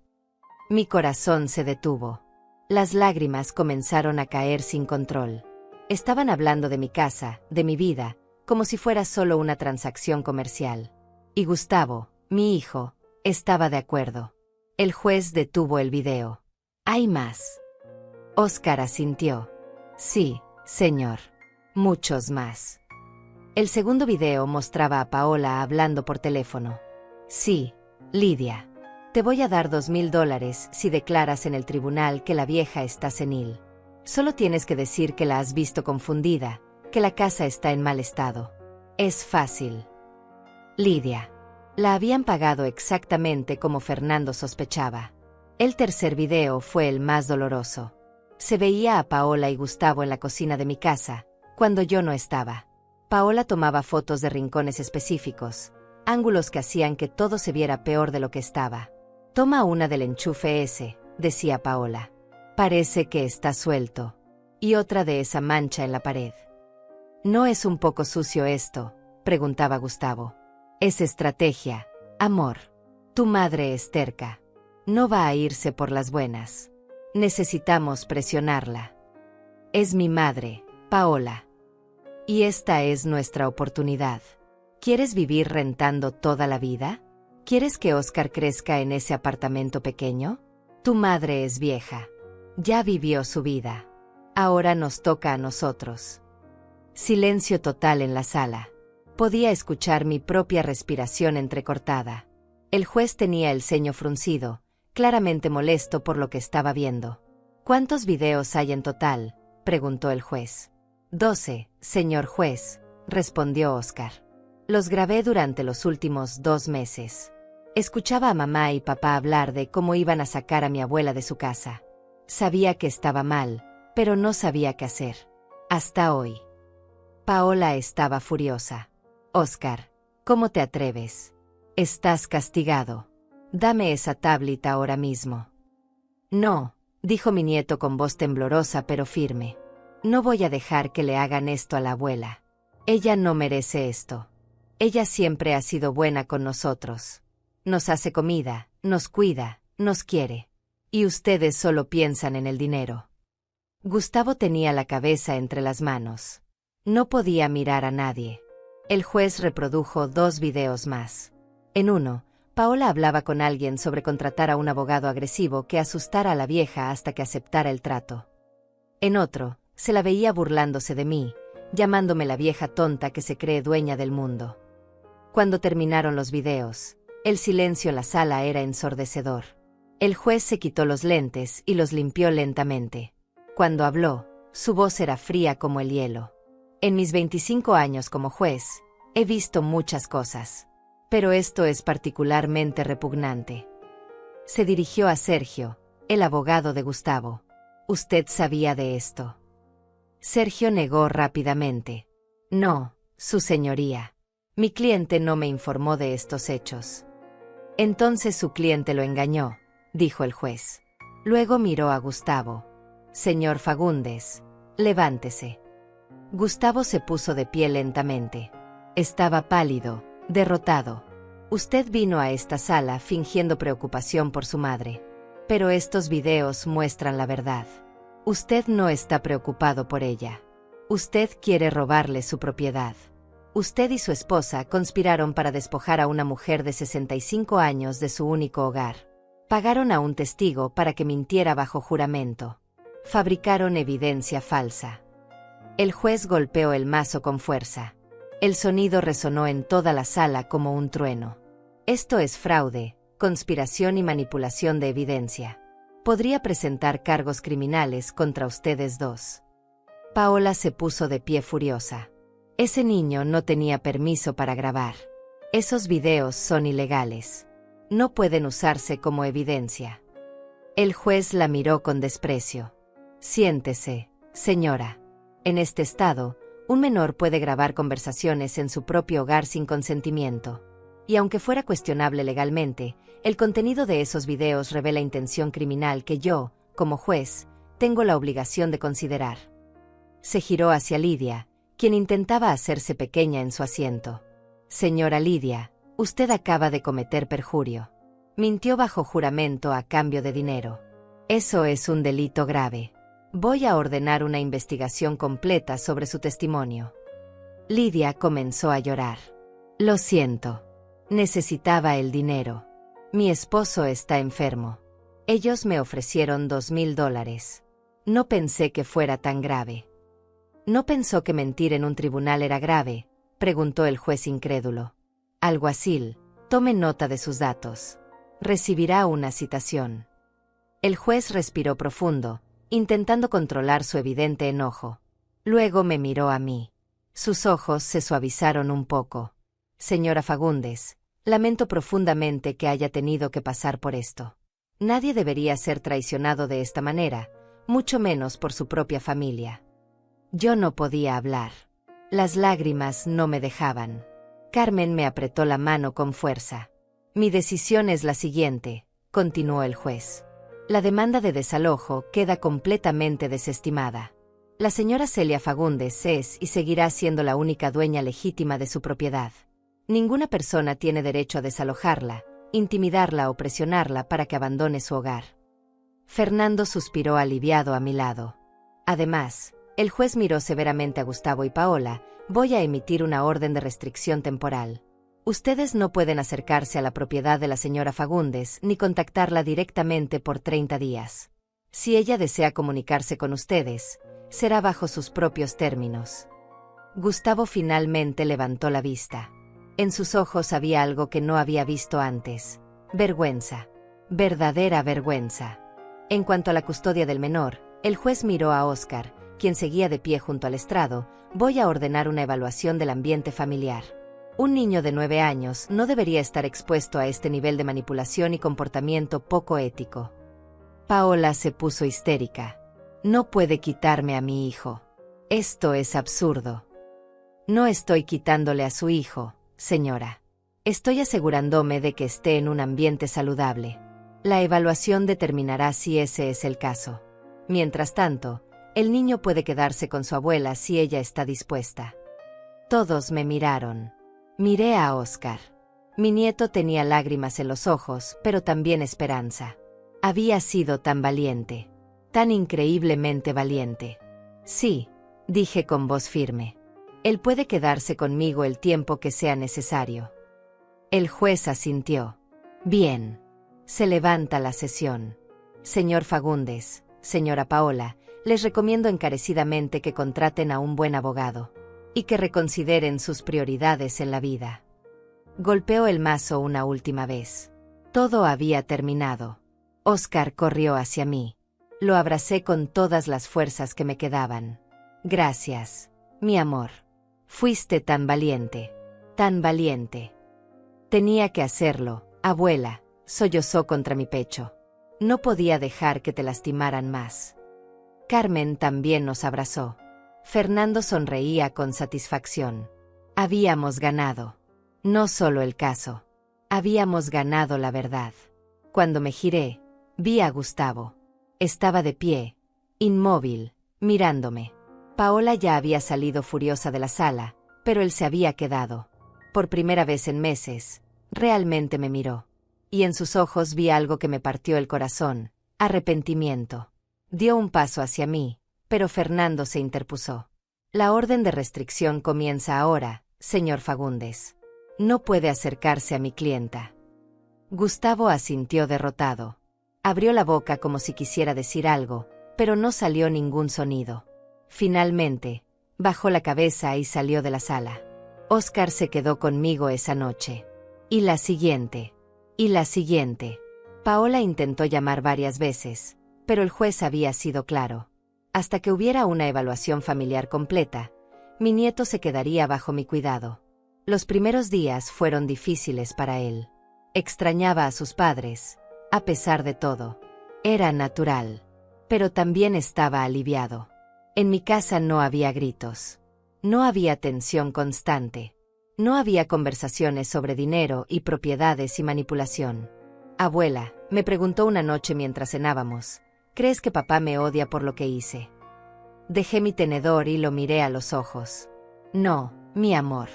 Mi corazón se detuvo. Las lágrimas comenzaron a caer sin control. Estaban hablando de mi casa, de mi vida, como si fuera solo una transacción comercial. Y Gustavo, mi hijo, estaba de acuerdo. El juez detuvo el video. ¿Hay más? Óscar asintió. Sí, señor. Muchos más. El segundo video mostraba a Paola hablando por teléfono. Sí, Lidia. Te voy a dar $2,000 si declaras en el tribunal que la vieja está senil. Solo tienes que decir que la has visto confundida, que la casa está en mal estado. Es fácil. Lidia. La habían pagado exactamente como Fernando sospechaba. El tercer video fue el más doloroso. Se veía a Paola y Gustavo en la cocina de mi casa, cuando yo no estaba. Paola tomaba fotos de rincones específicos, ángulos que hacían que todo se viera peor de lo que estaba. Toma una del enchufe ese, decía Paola. Parece que está suelto. Y otra de esa mancha en la pared. ¿No es un poco sucio esto?, preguntaba Gustavo. Es estrategia, amor. Tu madre es terca. No va a irse por las buenas. Necesitamos presionarla. Es mi madre, Paola. Y esta es nuestra oportunidad. ¿Quieres vivir rentando toda la vida? ¿Quieres que Oscar crezca en ese apartamento pequeño? Tu madre es vieja. Ya vivió su vida. Ahora nos toca a nosotros. Silencio total en la sala. Podía escuchar mi propia respiración entrecortada. El juez tenía el ceño fruncido, claramente molesto por lo que estaba viendo. ¿Cuántos videos hay en total?, preguntó el juez. 12, señor juez, respondió Oscar. Los grabé durante los últimos 2 meses. Escuchaba a mamá y papá hablar de cómo iban a sacar a mi abuela de su casa. Sabía que estaba mal, pero no sabía qué hacer. Hasta hoy. Paola estaba furiosa. Oscar, ¿cómo te atreves? Estás castigado. Dame esa tablita ahora mismo. No, dijo mi nieto con voz temblorosa pero firme. No voy a dejar que le hagan esto a la abuela. Ella no merece esto. Ella siempre ha sido buena con nosotros. Nos hace comida, nos cuida, nos quiere. Y ustedes solo piensan en el dinero. Gustavo tenía la cabeza entre las manos. No podía mirar a nadie. El juez reprodujo 2 videos más. En uno, Paola hablaba con alguien sobre contratar a un abogado agresivo que asustara a la vieja hasta que aceptara el trato. En otro, se la veía burlándose de mí, llamándome la vieja tonta que se cree dueña del mundo. Cuando terminaron los videos, el silencio en la sala era ensordecedor. El juez se quitó los lentes y los limpió lentamente. Cuando habló, su voz era fría como el hielo. En mis 25 años como juez, he visto muchas cosas. Pero esto es particularmente repugnante. Se dirigió a Sergio, el abogado de Gustavo. ¿Usted sabía de esto? Sergio negó rápidamente. No, su señoría. Mi cliente no me informó de estos hechos. Entonces su cliente lo engañó, dijo el juez. Luego miró a Gustavo. Señor Fagundes, levántese. Gustavo se puso de pie lentamente. Estaba pálido, derrotado. Usted vino a esta sala fingiendo preocupación por su madre. Pero estos videos muestran la verdad. Usted no está preocupado por ella. Usted quiere robarle su propiedad. Usted y su esposa conspiraron para despojar a una mujer de 65 años de su único hogar. Pagaron a un testigo para que mintiera bajo juramento. Fabricaron evidencia falsa. El juez golpeó el mazo con fuerza. El sonido resonó en toda la sala como un trueno. Esto es fraude, conspiración y manipulación de evidencia. Podría presentar cargos criminales contra ustedes dos. Paola se puso de pie furiosa. Ese niño no tenía permiso para grabar. Esos videos son ilegales. No pueden usarse como evidencia. El juez la miró con desprecio. Siéntese, señora. En este estado, un menor puede grabar conversaciones en su propio hogar sin consentimiento. Y aunque fuera cuestionable legalmente, el contenido de esos videos revela intención criminal que yo, como juez, tengo la obligación de considerar. Se giró hacia Lidia, quien intentaba hacerse pequeña en su asiento. Señora Lidia, usted acaba de cometer perjurio. Mintió bajo juramento a cambio de dinero. Eso es un delito grave. Voy a ordenar una investigación completa sobre su testimonio. Lidia comenzó a llorar. Lo siento. Necesitaba el dinero. Mi esposo está enfermo. Ellos me ofrecieron $2,000. No pensé que fuera tan grave. ¿No pensó que mentir en un tribunal era grave?, preguntó el juez incrédulo. Alguacil, tome nota de sus datos. Recibirá una citación. El juez respiró profundo, intentando controlar su evidente enojo. Luego me miró a mí. Sus ojos se suavizaron un poco. Señora Fagundes, lamento profundamente que haya tenido que pasar por esto. Nadie debería ser traicionado de esta manera, mucho menos por su propia familia. Yo no podía hablar. Las lágrimas no me dejaban. Carmen me apretó la mano con fuerza. Mi decisión es la siguiente, continuó el juez. La demanda de desalojo queda completamente desestimada. La señora Celia Fagundes es y seguirá siendo la única dueña legítima de su propiedad. Ninguna persona tiene derecho a desalojarla, intimidarla o presionarla para que abandone su hogar. Fernando suspiró aliviado a mi lado. Además, el juez miró severamente a Gustavo y Paola. Voy a emitir una orden de restricción temporal. Ustedes no pueden acercarse a la propiedad de la señora Fagundes ni contactarla directamente por 30 días. Si ella desea comunicarse con ustedes, será bajo sus propios términos. Gustavo finalmente levantó la vista. En sus ojos había algo que no había visto antes. Vergüenza. Verdadera vergüenza. En cuanto a la custodia del menor, el juez miró a Óscar, quien seguía de pie junto al estrado. Voy a ordenar una evaluación del ambiente familiar. Un niño de 9 años no debería estar expuesto a este nivel de manipulación y comportamiento poco ético. Paola se puso histérica. No puede quitarme a mi hijo. Esto es absurdo. No estoy quitándole a su hijo, señora. Estoy asegurándome de que esté en un ambiente saludable. La evaluación determinará si ese es el caso. Mientras tanto, el niño puede quedarse con su abuela si ella está dispuesta. Todos me miraron. Miré a Óscar. Mi nieto tenía lágrimas en los ojos, pero también esperanza. Había sido tan valiente. Tan increíblemente valiente. Sí, dije con voz firme. Él puede quedarse conmigo el tiempo que sea necesario. El juez asintió. Bien. Se levanta la sesión. Señor Fagundes, señora Paola, les recomiendo encarecidamente que contraten a un buen abogado. Y que reconsideren sus prioridades en la vida. Golpeó el mazo una última vez. Todo había terminado. Óscar corrió hacia mí. Lo abracé con todas las fuerzas que me quedaban. Gracias, mi amor. Fuiste tan valiente. Tan valiente. Tenía que hacerlo, abuela, sollozó contra mi pecho. No podía dejar que te lastimaran más. Carmen también nos abrazó. Fernando sonreía con satisfacción. Habíamos ganado. No solo el caso. Habíamos ganado la verdad. Cuando me giré, vi a Gustavo. Estaba de pie, inmóvil, mirándome. Paola ya había salido furiosa de la sala, pero él se había quedado. Por primera vez en meses, realmente me miró. Y en sus ojos vi algo que me partió el corazón, arrepentimiento. Dio un paso hacia mí, pero Fernando se interpuso. La orden de restricción comienza ahora, señor Fagundes. No puede acercarse a mi clienta. Gustavo asintió derrotado. Abrió la boca como si quisiera decir algo, pero no salió ningún sonido. Finalmente, bajó la cabeza y salió de la sala. Óscar se quedó conmigo esa noche. Y la siguiente. Y la siguiente. Paola intentó llamar varias veces, pero el juez había sido claro. Hasta que hubiera una evaluación familiar completa, mi nieto se quedaría bajo mi cuidado. Los primeros días fueron difíciles para él. Extrañaba a sus padres, a pesar de todo. Era natural. Pero también estaba aliviado. En mi casa no había gritos. No había tensión constante. No había conversaciones sobre dinero y propiedades y manipulación. Abuela, me preguntó una noche mientras cenábamos, ¿crees que papá me odia por lo que hice? Dejé mi tenedor y lo miré a los ojos. No, mi amor.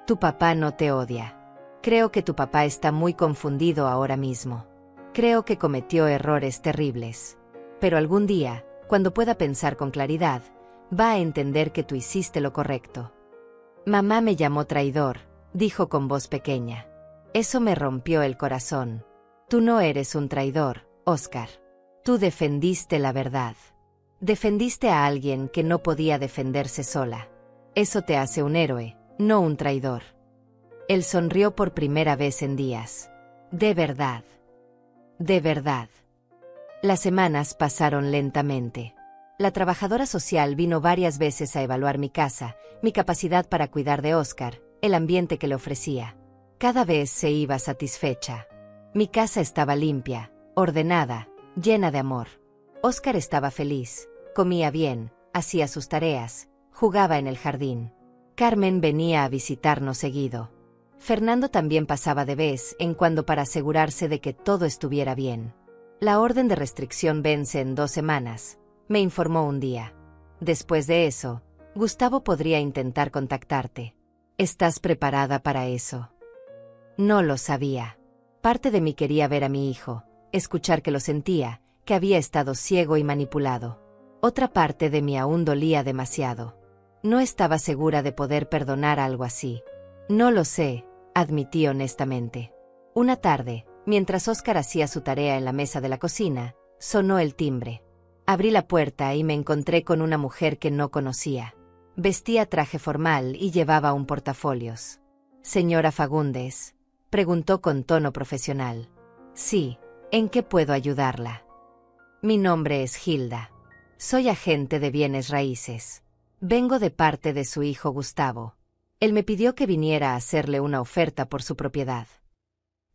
Tu papá no te odia. Creo que tu papá está muy confundido ahora mismo. Creo que cometió errores terribles. Pero algún día, cuando pueda pensar con claridad, va a entender que tú hiciste lo correcto. Mamá me llamó traidor, dijo con voz pequeña. Eso me rompió el corazón. Tú no eres un traidor, Óscar. Tú defendiste la verdad. Defendiste a alguien que no podía defenderse sola. Eso te hace un héroe, no un traidor. Él sonrió por primera vez en días. De verdad. De verdad. Las semanas pasaron lentamente. La trabajadora social vino varias veces a evaluar mi casa, mi capacidad para cuidar de Óscar, el ambiente que le ofrecía. Cada vez se iba satisfecha. Mi casa estaba limpia, ordenada, llena de amor. Óscar estaba feliz, comía bien, hacía sus tareas, jugaba en el jardín. Carmen venía a visitarnos seguido. Fernando también pasaba de vez en cuando para asegurarse de que todo estuviera bien. La orden de restricción vence en 2 semanas, me informó un día. Después de eso, Gustavo podría intentar contactarte. ¿Estás preparada para eso? No lo sabía. Parte de mí quería ver a mi hijo, escuchar que lo sentía, que había estado ciego y manipulado. Otra parte de mí aún dolía demasiado. No estaba segura de poder perdonar algo así. No lo sé, admití honestamente. Una tarde, mientras Óscar hacía su tarea en la mesa de la cocina, sonó el timbre. Abrí la puerta y me encontré con una mujer que no conocía. Vestía traje formal y llevaba un portafolios. «Señora Fagundes», preguntó con tono profesional. «Sí, ¿en qué puedo ayudarla?» «Mi nombre es Hilda. Soy agente de bienes raíces. Vengo de parte de su hijo Gustavo. Él me pidió que viniera a hacerle una oferta por su propiedad».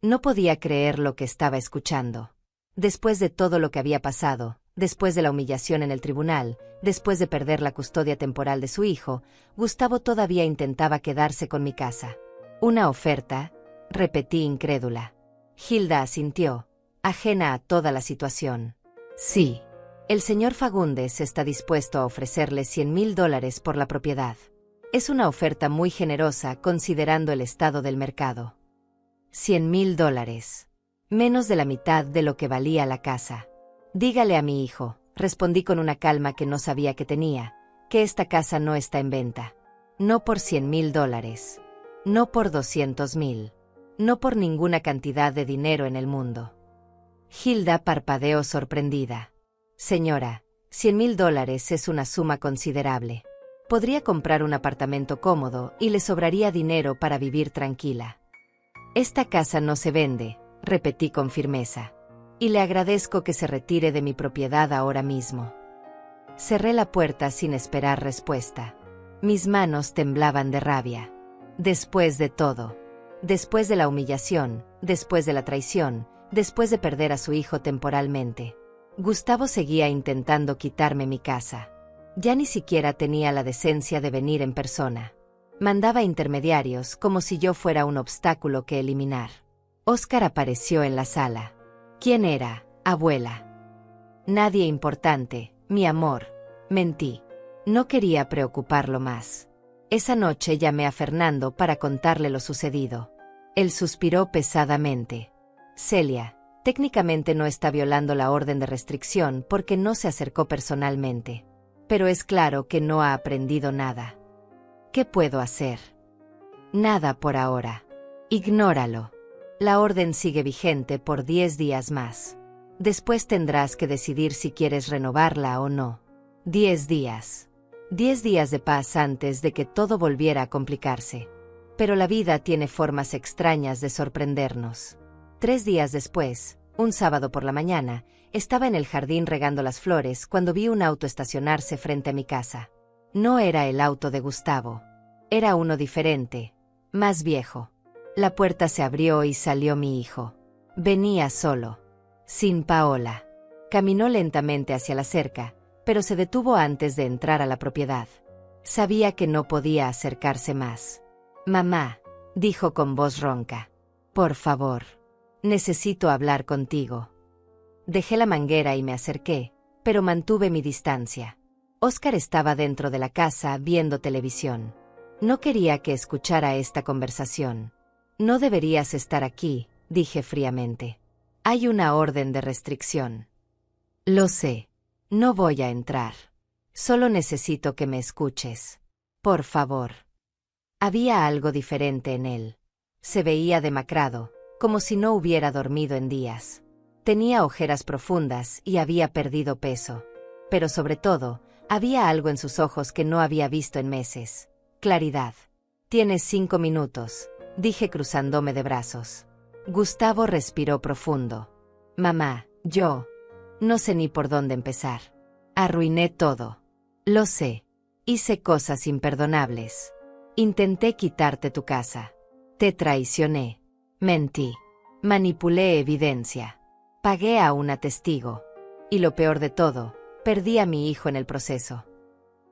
No podía creer lo que estaba escuchando. Después de todo lo que había pasado, después de la humillación en el tribunal, después de perder la custodia temporal de su hijo, Gustavo todavía intentaba quedarse con mi casa. «¿Una oferta?», repetí incrédula. Hilda asintió, ajena a toda la situación. «Sí. El señor Fagundes está dispuesto a ofrecerle $100,000 por la propiedad. Es una oferta muy generosa considerando el estado del mercado». $100,000. Menos de la mitad de lo que valía la casa. «Dígale a mi hijo», respondí con una calma que no sabía que tenía, «que esta casa no está en venta. No por $100,000. No por $200,000. No por ninguna cantidad de dinero en el mundo». Hilda parpadeó sorprendida. «Señora, $100,000 es una suma considerable. Podría comprar un apartamento cómodo y le sobraría dinero para vivir tranquila». «Esta casa no se vende», repetí con firmeza. «Y le agradezco que se retire de mi propiedad ahora mismo». Cerré la puerta sin esperar respuesta. Mis manos temblaban de rabia. Después de todo, después de la humillación, después de la traición, después de perder a su hijo temporalmente, Gustavo seguía intentando quitarme mi casa. Ya ni siquiera tenía la decencia de venir en persona. Mandaba intermediarios como si yo fuera un obstáculo que eliminar. Óscar apareció en la sala. «¿Quién era, abuela?» «Nadie importante, mi amor», mentí. No quería preocuparlo más. Esa noche llamé a Fernando para contarle lo sucedido. Él suspiró pesadamente. «Celia, técnicamente no está violando la orden de restricción porque no se acercó personalmente. Pero es claro que no ha aprendido nada. ¿Qué puedo hacer?» «Nada por ahora. Ignóralo. La orden sigue vigente por 10 días más. Después tendrás que decidir si quieres renovarla o no. 10 días. 10 días de paz antes de que todo volviera a complicarse. Pero la vida tiene formas extrañas de sorprendernos». 3 días después, un sábado por la mañana, estaba en el jardín regando las flores cuando vi un auto estacionarse frente a mi casa. No era el auto de Gustavo. Era uno diferente, más viejo. La puerta se abrió y salió mi hijo. Venía solo, sin Paola. Caminó lentamente hacia la cerca, pero se detuvo antes de entrar a la propiedad. Sabía que no podía acercarse más. «Mamá», dijo con voz ronca, «por favor, necesito hablar contigo». Dejé la manguera y me acerqué, pero mantuve mi distancia. Óscar estaba dentro de la casa viendo televisión. No quería que escuchara esta conversación. «No deberías estar aquí», dije fríamente. «Hay una orden de restricción». «Lo sé. No voy a entrar. Solo necesito que me escuches. Por favor». Había algo diferente en él. Se veía demacrado, como si no hubiera dormido en días. Tenía ojeras profundas y había perdido peso. Pero sobre todo, había algo en sus ojos que no había visto en meses. Claridad. «Tienes 5 minutos», dije cruzándome de brazos. Gustavo respiró profundo. «Mamá, yo no sé ni por dónde empezar. Arruiné todo. Lo sé. Hice cosas imperdonables. Intenté quitarte tu casa. Te traicioné. Mentí. Manipulé evidencia. Pagué a una testigo. Y lo peor de todo, perdí a mi hijo en el proceso».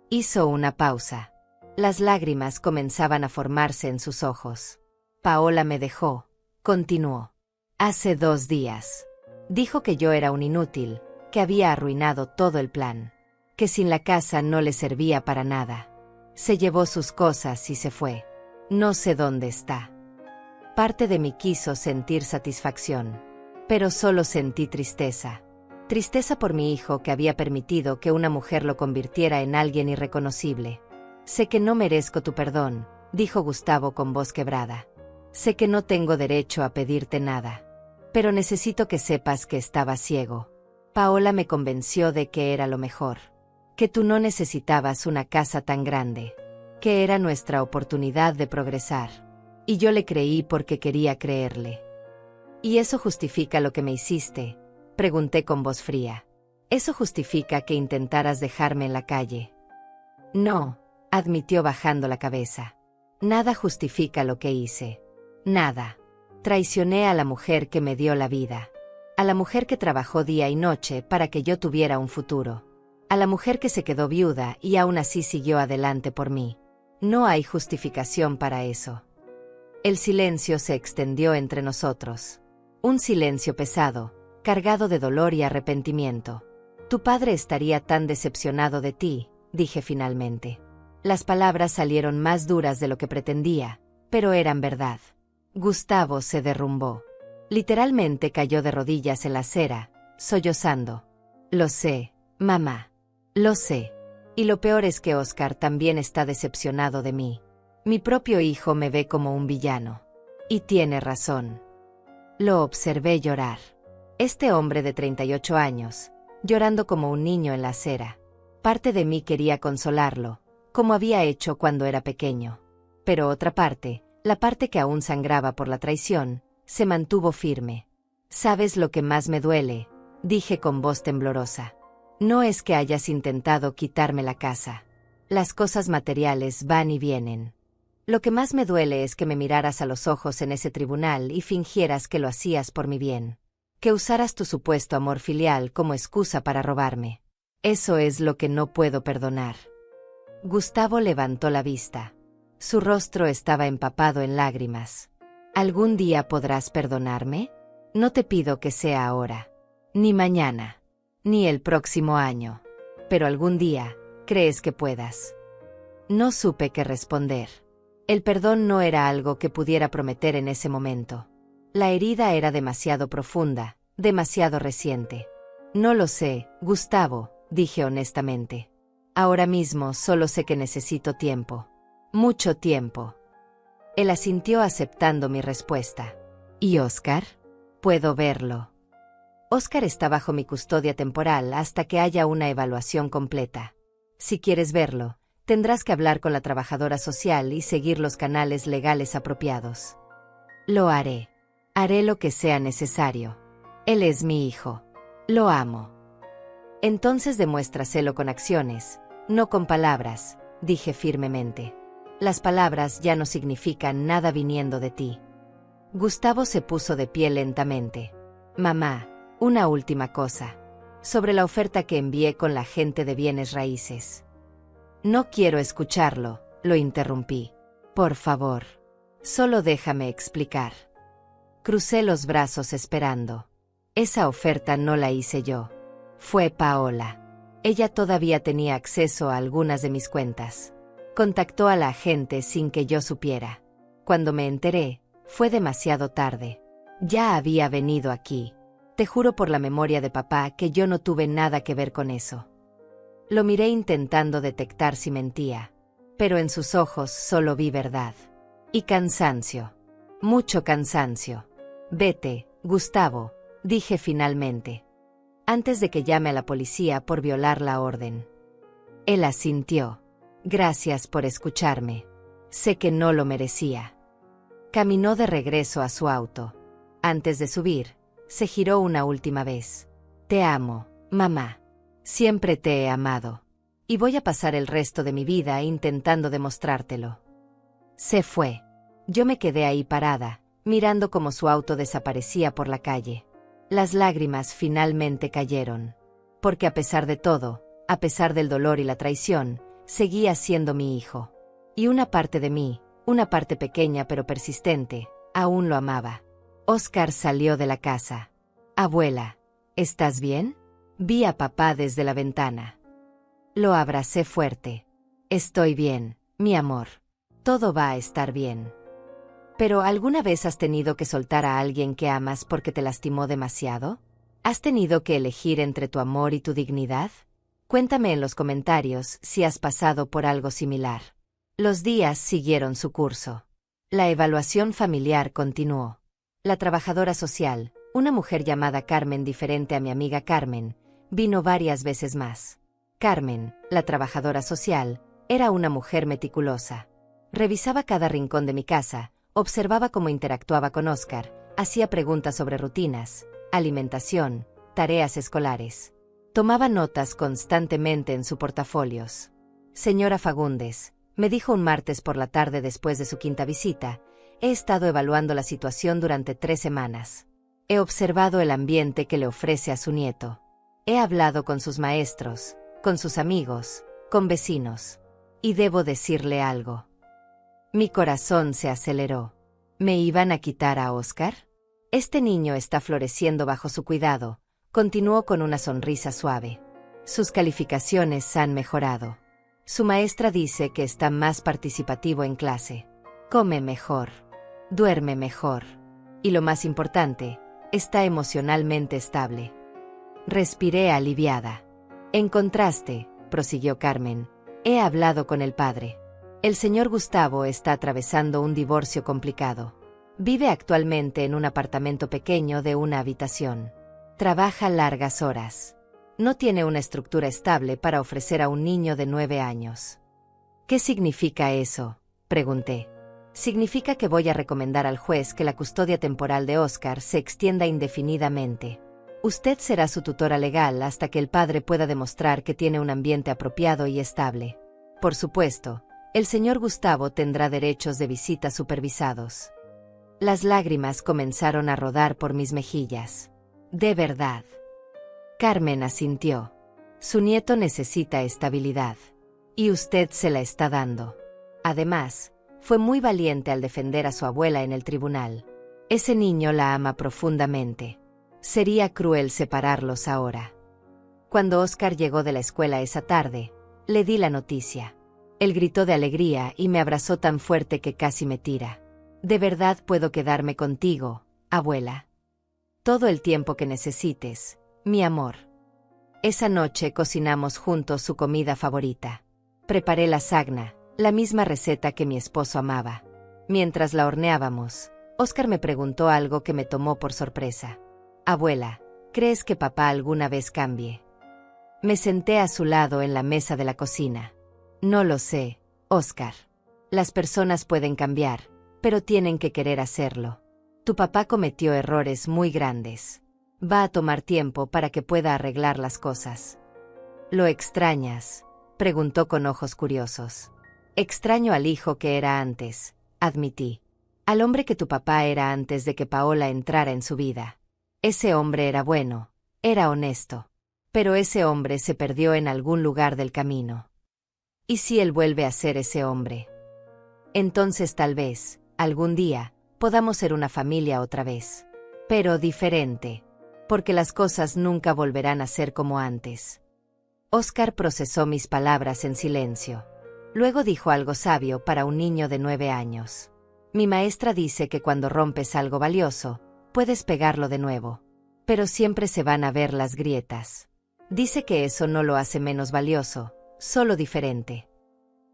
Hizo una pausa. Las lágrimas comenzaban a formarse en sus ojos. «Paola me dejó», continuó. «Hace 2 días. Dijo que yo era un inútil, que había arruinado todo el plan. que sin la casa no le servía para nada. Se llevó sus cosas y se fue. No sé dónde está. Parte de mí quiso sentir satisfacción, pero solo sentí tristeza. Tristeza por mi hijo que había permitido que una mujer lo convirtiera en alguien irreconocible. Sé que no merezco tu perdón, dijo Gustavo con voz quebrada. Sé que no tengo derecho a pedirte nada. Pero necesito que sepas que estaba ciego. Paola me convenció de que era lo mejor. Que tú no necesitabas una casa tan grande. Que era nuestra oportunidad de progresar. Y yo le creí porque quería creerle. ¿Y eso justifica lo que me hiciste?, pregunté con voz fría. ¿Eso justifica que intentaras dejarme en la calle? No, admitió bajando la cabeza. Nada justifica lo que hice. Nada. Traicioné a la mujer que me dio la vida. A la mujer que trabajó día y noche para que yo tuviera un futuro. A la mujer que se quedó viuda y aún así siguió adelante por mí. No hay justificación para eso. El silencio se extendió entre nosotros. Un silencio pesado, cargado de dolor y arrepentimiento. Tu padre estaría tan decepcionado de ti, dije finalmente. Las palabras salieron más duras de lo que pretendía, pero eran verdad. Gustavo se derrumbó. Literalmente cayó de rodillas en la acera, sollozando. Lo sé, mamá. Lo sé. Y lo peor es que Óscar también está decepcionado de mí. Mi propio hijo me ve como un villano. Y tiene razón. Lo observé llorar. Este hombre de 38 años, llorando como un niño en la acera. Parte de mí quería consolarlo, como había hecho cuando era pequeño. Pero otra parte, la parte que aún sangraba por la traición, se mantuvo firme. ¿Sabes lo que más me duele?, dije con voz temblorosa. No es que hayas intentado quitarme la casa. Las cosas materiales van y vienen. Lo que más me duele es que me miraras a los ojos en ese tribunal y fingieras que lo hacías por mi bien. Que usaras tu supuesto amor filial como excusa para robarme. Eso es lo que no puedo perdonar. Gustavo levantó la vista. Su rostro estaba empapado en lágrimas. ¿Algún día podrás perdonarme? No te pido que sea ahora, ni mañana, ni el próximo año. Pero algún día, ¿crees que puedas? No supe qué responder. El perdón no era algo que pudiera prometer en ese momento. La herida era demasiado profunda, demasiado reciente. No lo sé, Gustavo, dije honestamente. Ahora mismo solo sé que necesito tiempo. Mucho tiempo. Él asintió aceptando mi respuesta. ¿Y Óscar? Puedo verlo. Óscar está bajo mi custodia temporal hasta que haya una evaluación completa. Si quieres verlo, tendrás que hablar con la trabajadora social y seguir los canales legales apropiados. Lo haré. Haré lo que sea necesario. Él es mi hijo. Lo amo. Entonces demuéstraselo con acciones, no con palabras, dije firmemente. Las palabras ya no significan nada viniendo de ti. Gustavo se puso de pie lentamente. Mamá, una última cosa. Sobre la oferta que envié con la gente de bienes raíces. No quiero escucharlo, lo interrumpí. Por favor. Solo déjame explicar. Crucé los brazos esperando. Esa oferta no la hice yo. Fue Paola. Ella todavía tenía acceso a algunas de mis cuentas. Contactó a la agente sin que yo supiera. Cuando me enteré, fue demasiado tarde. Ya había venido aquí. Te juro por la memoria de papá que yo no tuve nada que ver con eso. Lo miré intentando detectar si mentía, pero en sus ojos solo vi verdad. Y cansancio. Mucho cansancio. Vete, Gustavo, dije finalmente. Antes de que llame a la policía por violar la orden. Él asintió. Gracias por escucharme. Sé que no lo merecía. Caminó de regreso a su auto. Antes de subir, se giró una última vez. Te amo, mamá. Siempre te he amado. Y voy a pasar el resto de mi vida intentando demostrártelo. Se fue. Yo me quedé ahí parada, mirando cómo su auto desaparecía por la calle. Las lágrimas finalmente cayeron. Porque a pesar de todo, a pesar del dolor y la traición, seguía siendo mi hijo. Y una parte de mí, una parte pequeña pero persistente, aún lo amaba. Óscar salió de la casa. Abuela, ¿estás bien? Vi a papá desde la ventana. Lo abracé fuerte. Estoy bien, mi amor. Todo va a estar bien. ¿Pero alguna vez has tenido que soltar a alguien que amas porque te lastimó demasiado? ¿Has tenido que elegir entre tu amor y tu dignidad? Cuéntame en los comentarios si has pasado por algo similar. Los días siguieron su curso. La evaluación familiar continuó. La trabajadora social, una mujer llamada Carmen diferente a mi amiga Carmen, vino varias veces más. Carmen, la trabajadora social, era una mujer meticulosa. Revisaba cada rincón de mi casa, observaba cómo interactuaba con Óscar, hacía preguntas sobre rutinas, alimentación, tareas escolares. Tomaba notas constantemente en su portafolios. Señora Fagundes, me dijo un martes por la tarde después de su quinta visita, he estado evaluando la situación durante 3 semanas. He observado el ambiente que le ofrece a su nieto. He hablado con sus maestros, con sus amigos, con vecinos. Y debo decirle algo. Mi corazón se aceleró. ¿Me iban a quitar a Óscar? Este niño está floreciendo bajo su cuidado, continuó con una sonrisa suave. Sus calificaciones han mejorado. Su maestra dice que está más participativo en clase. Come mejor. Duerme mejor. Y lo más importante, está emocionalmente estable. Respiré aliviada. En contraste, prosiguió Carmen, he hablado con el padre. El señor Gustavo está atravesando un divorcio complicado. Vive actualmente en un apartamento pequeño de una habitación. Trabaja largas horas. No tiene una estructura estable para ofrecer a un niño de 9 años. ¿Qué significa eso?, pregunté. Significa que voy a recomendar al juez que la custodia temporal de Óscar se extienda indefinidamente. Usted será su tutora legal hasta que el padre pueda demostrar que tiene un ambiente apropiado y estable. Por supuesto, el señor Gustavo tendrá derechos de visita supervisados. Las lágrimas comenzaron a rodar por mis mejillas. De verdad. Carmen asintió. Su nieto necesita estabilidad. Y usted se la está dando. Además, fue muy valiente al defender a su abuela en el tribunal. Ese niño la ama profundamente. Sería cruel separarlos ahora. Cuando Óscar llegó de la escuela esa tarde, le di la noticia. Él gritó de alegría y me abrazó tan fuerte que casi me tira. De verdad puedo quedarme contigo, abuela. Todo el tiempo que necesites, mi amor. Esa noche cocinamos juntos su comida favorita. Preparé lasagna, la misma receta que mi esposo amaba. Mientras la horneábamos, Óscar me preguntó algo que me tomó por sorpresa. Abuela, ¿crees que papá alguna vez cambie? Me senté a su lado en la mesa de la cocina. No lo sé, Óscar. Las personas pueden cambiar, pero tienen que querer hacerlo. Tu papá cometió errores muy grandes. Va a tomar tiempo para que pueda arreglar las cosas. ¿Lo extrañas?, preguntó con ojos curiosos. Extraño al hijo que era antes, admití. Al hombre que tu papá era antes de que Paola entrara en su vida. Ese hombre era bueno, era honesto. Pero ese hombre se perdió en algún lugar del camino. ¿Y si él vuelve a ser ese hombre? Entonces tal vez, algún día, podamos ser una familia otra vez. Pero diferente. Porque las cosas nunca volverán a ser como antes. Óscar procesó mis palabras en silencio. Luego dijo algo sabio para un niño de 9 años. Mi maestra dice que cuando rompes algo valioso, puedes pegarlo de nuevo. Pero siempre se van a ver las grietas. Dice que eso no lo hace menos valioso, solo diferente.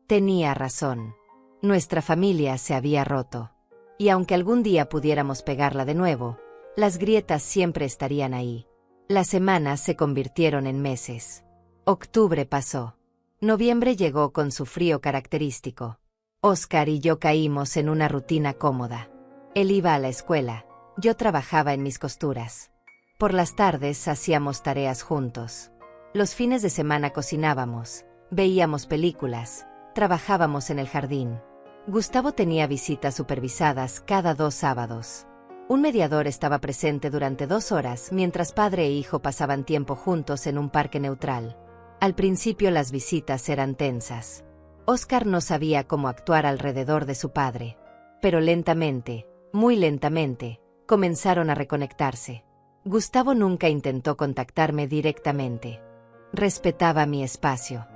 Tenía razón. Nuestra familia se había roto. Y aunque algún día pudiéramos pegarla de nuevo, las grietas siempre estarían ahí. Las semanas se convirtieron en meses. Octubre pasó. Noviembre llegó con su frío característico. Óscar y yo caímos en una rutina cómoda. Él iba a la escuela, yo trabajaba en mis costuras. Por las tardes hacíamos tareas juntos. Los fines de semana cocinábamos, veíamos películas, trabajábamos en el jardín. Gustavo tenía visitas supervisadas cada 2 sábados. Un mediador estaba presente durante 2 horas mientras padre e hijo pasaban tiempo juntos en un parque neutral. Al principio las visitas eran tensas. Óscar no sabía cómo actuar alrededor de su padre. Pero lentamente, muy lentamente, comenzaron a reconectarse. Gustavo nunca intentó contactarme directamente. Respetaba mi espacio.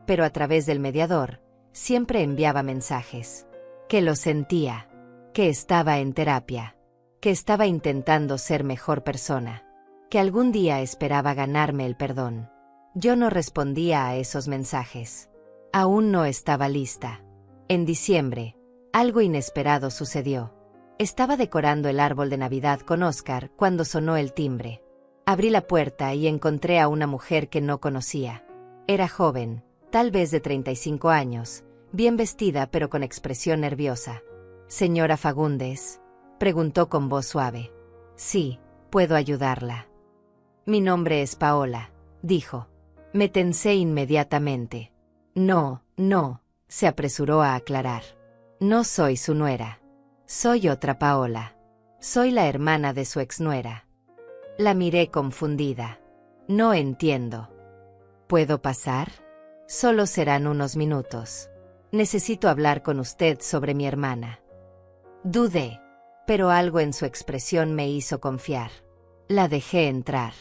pero a través del mediador, siempre enviaba mensajes. Que lo sentía, que estaba en terapia, que estaba intentando ser mejor persona, que algún día esperaba ganarme el perdón. Yo no respondía a esos mensajes. Aún no estaba lista. En diciembre, algo inesperado sucedió. Estaba decorando el árbol de Navidad con Oscar cuando sonó el timbre. Abrí la puerta y encontré a una mujer que no conocía. Era joven, tal vez de 35 años, bien vestida pero con expresión nerviosa. «¿Señora Fagundes?», preguntó con voz suave. «Sí, puedo ayudarla». «Mi nombre es Paola», dijo. Me tensé inmediatamente. «No, se apresuró a aclarar. «No soy su nuera. Soy otra Paola. Soy la hermana de su exnuera». La miré confundida. «No entiendo». «¿Puedo pasar? Solo serán unos minutos. Necesito hablar con usted sobre mi hermana». Dudé, pero algo en su expresión me hizo confiar. La dejé entrar.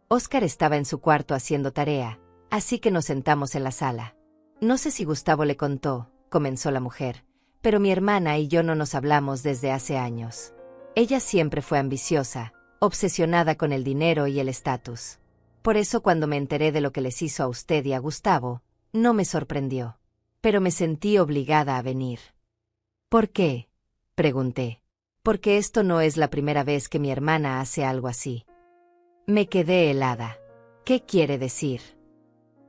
Oscar estaba en su cuarto haciendo tarea, así que nos sentamos en la sala. «No sé si Gustavo le contó», comenzó la mujer, «pero mi hermana y yo no nos hablamos desde hace años. Ella siempre fue ambiciosa, obsesionada con el dinero y el estatus. Por eso cuando me enteré de lo que les hizo a usted y a Gustavo, no me sorprendió. Pero me sentí obligada a venir». «¿Por qué?», pregunté. «Porque esto no es la primera vez que mi hermana hace algo así». Me quedé helada. «¿Qué quiere decir?».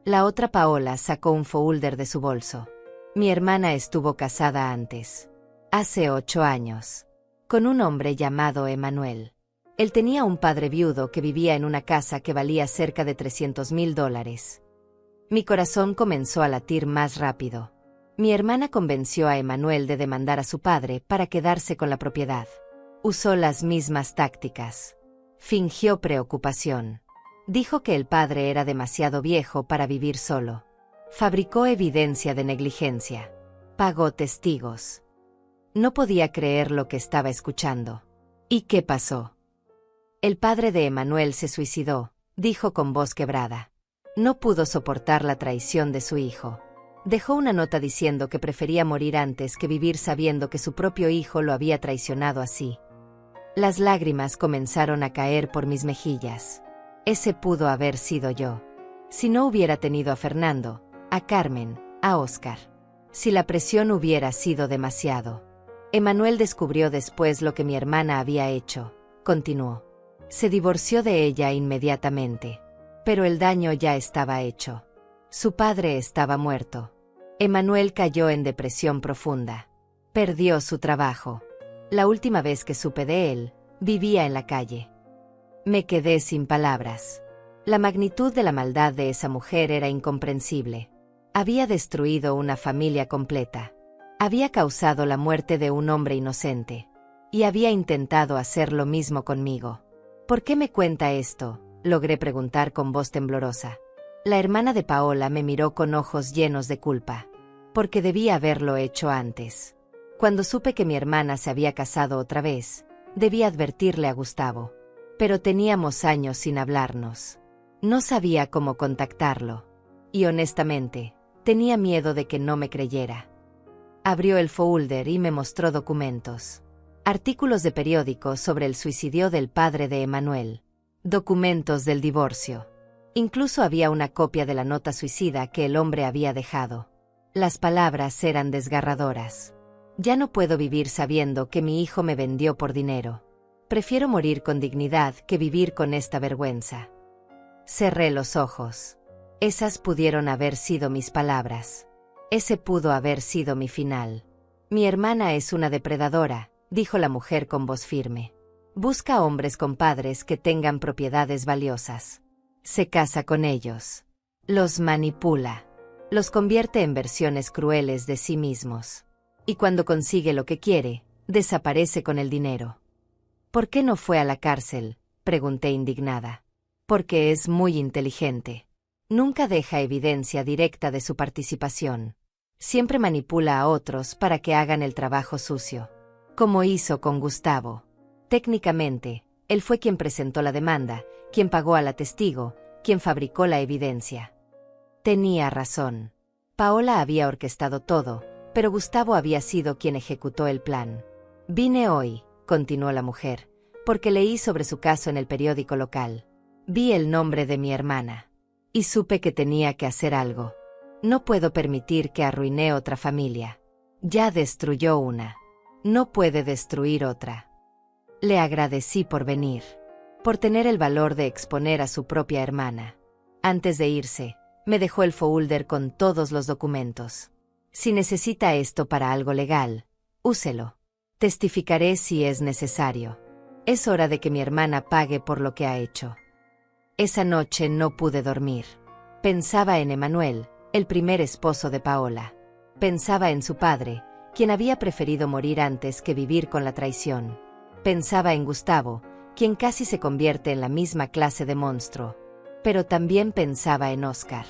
La otra Paola sacó un folder de su bolso. «Mi hermana estuvo casada antes. Hace 8 años. Con un hombre llamado Emanuel. Él tenía un padre viudo que vivía en una casa que valía cerca de $300,000. Mi corazón comenzó a latir más rápido. Mi hermana convenció a Emanuel de demandar a su padre para quedarse con la propiedad. Usó las mismas tácticas. Fingió preocupación. Dijo que el padre era demasiado viejo para vivir solo. Fabricó evidencia de negligencia. Pagó testigos. No podía creer lo que estaba escuchando. ¿Y qué pasó? El padre de Emanuel se suicidó, dijo con voz quebrada. No pudo soportar la traición de su hijo. Dejó una nota diciendo que prefería morir antes que vivir sabiendo que su propio hijo lo había traicionado así. Las lágrimas comenzaron a caer por mis mejillas. Ese pudo haber sido yo. Si no hubiera tenido a Fernando, a Carmen, a Oscar. Si la presión hubiera sido demasiado. Emanuel descubrió después lo que mi hermana había hecho, continuó. Se divorció de ella inmediatamente. Pero el daño ya estaba hecho. Su padre estaba muerto. Emanuel cayó en depresión profunda. Perdió su trabajo. La última vez que supe de él, vivía en la calle. Me quedé sin palabras. La magnitud de la maldad de esa mujer era incomprensible. Había destruido una familia completa. Había causado la muerte de un hombre inocente. Y había intentado hacer lo mismo conmigo. ¿Por qué me cuenta esto?, logré preguntar con voz temblorosa. La hermana de Paola me miró con ojos llenos de culpa. Porque debía haberlo hecho antes. Cuando supe que mi hermana se había casado otra vez, debí advertirle a Gustavo. Pero teníamos años sin hablarnos. No sabía cómo contactarlo. Y honestamente, tenía miedo de que no me creyera. Abrió el folder y me mostró documentos. Artículos de periódico sobre el suicidio del padre de Emanuel. Documentos del divorcio. Incluso había una copia de la nota suicida que el hombre había dejado. Las palabras eran desgarradoras. Ya no puedo vivir sabiendo que mi hijo me vendió por dinero. Prefiero morir con dignidad que vivir con esta vergüenza. Cerré los ojos. Esas pudieron haber sido mis palabras. Ese pudo haber sido mi final. Mi hermana es una depredadora, dijo la mujer con voz firme. Busca hombres con padres que tengan propiedades valiosas. Se casa con ellos. Los manipula. Los convierte en versiones crueles de sí mismos. Y cuando consigue lo que quiere, desaparece con el dinero. ¿Por qué no fue a la cárcel?, pregunté indignada. Porque es muy inteligente. Nunca deja evidencia directa de su participación. Siempre manipula a otros para que hagan el trabajo sucio. Como hizo con Gustavo. Técnicamente, él fue quien presentó la demanda, quien pagó a la testigo, quien fabricó la evidencia. Tenía razón. Paola había orquestado todo, pero Gustavo había sido quien ejecutó el plan. Vine hoy, continuó la mujer, porque leí sobre su caso en el periódico local. Vi el nombre de mi hermana. Y supe que tenía que hacer algo. No puedo permitir que arruine otra familia. Ya destruyó una. No puede destruir otra. Le agradecí por venir, por tener el valor de exponer a su propia hermana. Antes de irse, me dejó el folder con todos los documentos. Si necesita esto para algo legal, úselo. Testificaré si es necesario. Es hora de que mi hermana pague por lo que ha hecho. Esa noche no pude dormir. Pensaba en Emanuel, el primer esposo de Paola. Pensaba en su padre, quien había preferido morir antes que vivir con la traición. Pensaba en Gustavo, quien casi se convierte en la misma clase de monstruo. Pero también pensaba en Óscar.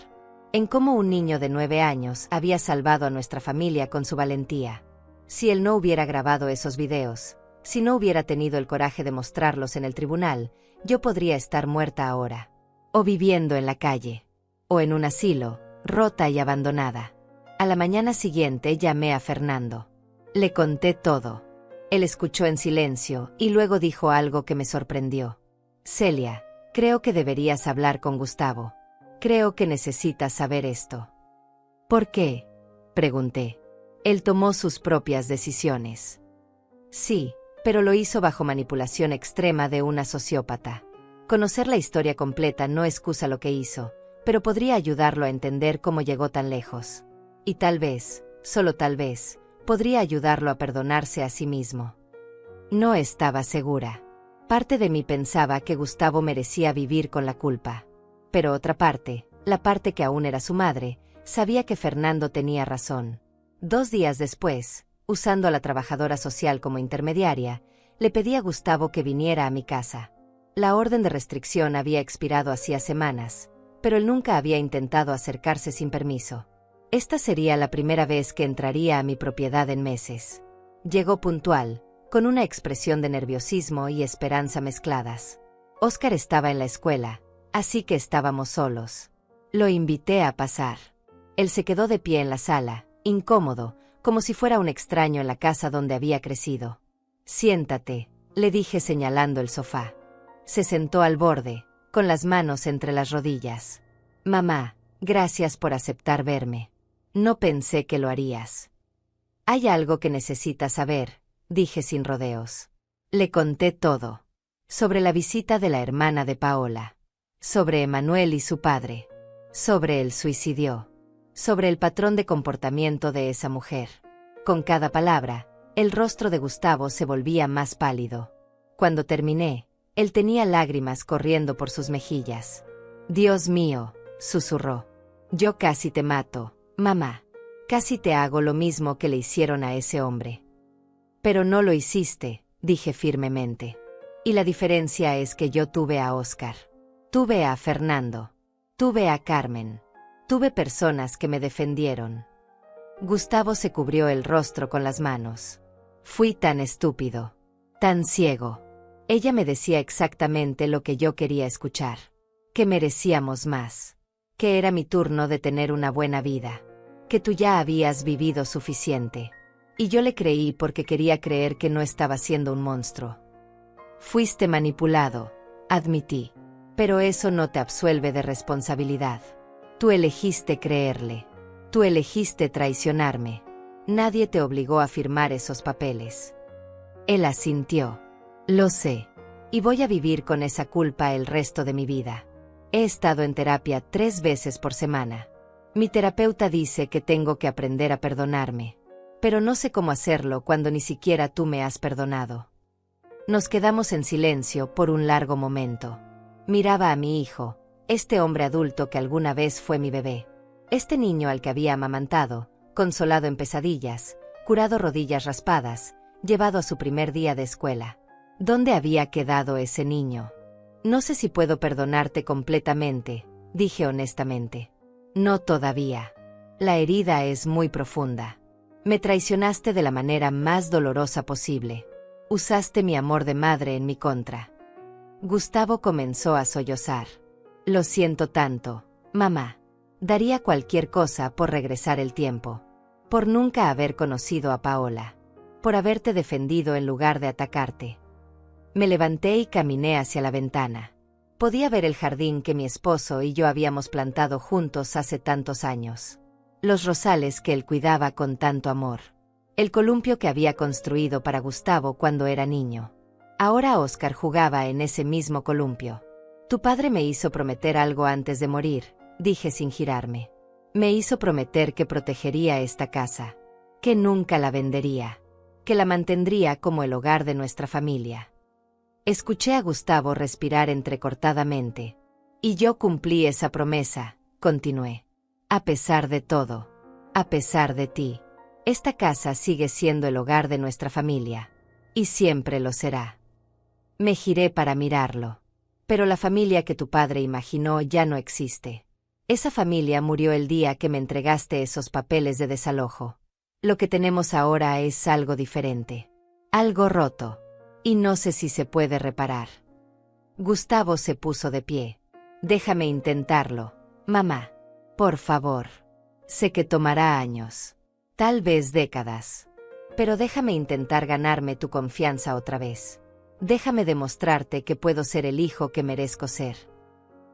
En cómo un niño de 9 años había salvado a nuestra familia con su valentía. Si él no hubiera grabado esos videos, si no hubiera tenido el coraje de mostrarlos en el tribunal, yo podría estar muerta ahora. O viviendo en la calle. O en un asilo, rota y abandonada. A la mañana siguiente llamé a Fernando. Le conté todo. Él escuchó en silencio y luego dijo algo que me sorprendió. Celia, creo que deberías hablar con Gustavo. Creo que necesitas saber esto. ¿Por qué? Pregunté. Él tomó sus propias decisiones. Sí, pero lo hizo bajo manipulación extrema de una sociópata. Conocer la historia completa no excusa lo que hizo, pero podría ayudarlo a entender cómo llegó tan lejos. Y tal vez, solo tal vez, podría ayudarlo a perdonarse a sí mismo. No estaba segura. Parte de mí pensaba que Gustavo merecía vivir con la culpa. Pero otra parte, la parte que aún era su madre, sabía que Fernando tenía razón. 2 días después, usando a la trabajadora social como intermediaria, le pedí a Gustavo que viniera a mi casa. La orden de restricción había expirado hacía semanas, pero él nunca había intentado acercarse sin permiso. Esta sería la primera vez que entraría a mi propiedad en meses. Llegó puntual, con una expresión de nerviosismo y esperanza mezcladas. Óscar estaba en la escuela, así que estábamos solos. Lo invité a pasar. Él se quedó de pie en la sala, incómodo, como si fuera un extraño en la casa donde había crecido. Siéntate, le dije señalando el sofá. Se sentó al borde, con las manos entre las rodillas. Mamá, gracias por aceptar verme. No pensé que lo harías. Hay algo que necesitas saber, dije sin rodeos. Le conté todo. Sobre la visita de la hermana de Paola. Sobre Emanuel y su padre. Sobre el suicidio. Sobre el patrón de comportamiento de esa mujer. Con cada palabra, el rostro de Gustavo se volvía más pálido. Cuando terminé, él tenía lágrimas corriendo por sus mejillas. Dios mío, susurró. Yo casi te mato, mamá. Casi te hago lo mismo que le hicieron a ese hombre. Pero no lo hiciste, dije firmemente. Y la diferencia es que yo tuve a Óscar. Tuve a Fernando. Tuve a Carmen. Tuve personas que me defendieron. Gustavo se cubrió el rostro con las manos. Fui tan estúpido. Tan ciego. Ella me decía exactamente lo que yo quería escuchar. Que merecíamos más. Que era mi turno de tener una buena vida. Que tú ya habías vivido suficiente. Y yo le creí porque quería creer que no estaba siendo un monstruo. Fuiste manipulado, admití. Pero eso no te absuelve de responsabilidad. Tú elegiste creerle. Tú elegiste traicionarme. Nadie te obligó a firmar esos papeles. Él asintió. Lo sé. Y voy a vivir con esa culpa el resto de mi vida. He estado en terapia 3 veces por semana. Mi terapeuta dice que tengo que aprender a perdonarme. Pero no sé cómo hacerlo cuando ni siquiera tú me has perdonado. Nos quedamos en silencio por un largo momento. Miraba a mi hijo, este hombre adulto que alguna vez fue mi bebé. Este niño al que había amamantado, consolado en pesadillas, curado rodillas raspadas, llevado a su primer día de escuela. ¿Dónde había quedado ese niño? No sé si puedo perdonarte completamente, dije honestamente. No todavía. La herida es muy profunda. Me traicionaste de la manera más dolorosa posible. Usaste mi amor de madre en mi contra. Gustavo comenzó a sollozar. Lo siento tanto, mamá. Daría cualquier cosa por regresar el tiempo. Por nunca haber conocido a Paola. Por haberte defendido en lugar de atacarte. Me levanté y caminé hacia la ventana. Podía ver el jardín que mi esposo y yo habíamos plantado juntos hace tantos años. Los rosales que él cuidaba con tanto amor. El columpio que había construido para Gustavo cuando era niño. Ahora Óscar jugaba en ese mismo columpio. Tu padre me hizo prometer algo antes de morir, dije sin girarme. Me hizo prometer que protegería esta casa. Que nunca la vendería. Que la mantendría como el hogar de nuestra familia. Escuché a Gustavo respirar entrecortadamente. Y yo cumplí esa promesa, continué. A pesar de todo. A pesar de ti. Esta casa sigue siendo el hogar de nuestra familia. Y siempre lo será. Me giré para mirarlo. Pero la familia que tu padre imaginó ya no existe. Esa familia murió el día que me entregaste esos papeles de desalojo. Lo que tenemos ahora es algo diferente. Algo roto. Y no sé si se puede reparar. Gustavo se puso de pie. Déjame intentarlo, mamá. Por favor. Sé que tomará años. Tal vez décadas. Pero déjame intentar ganarme tu confianza otra vez. Déjame demostrarte que puedo ser el hijo que merezco ser.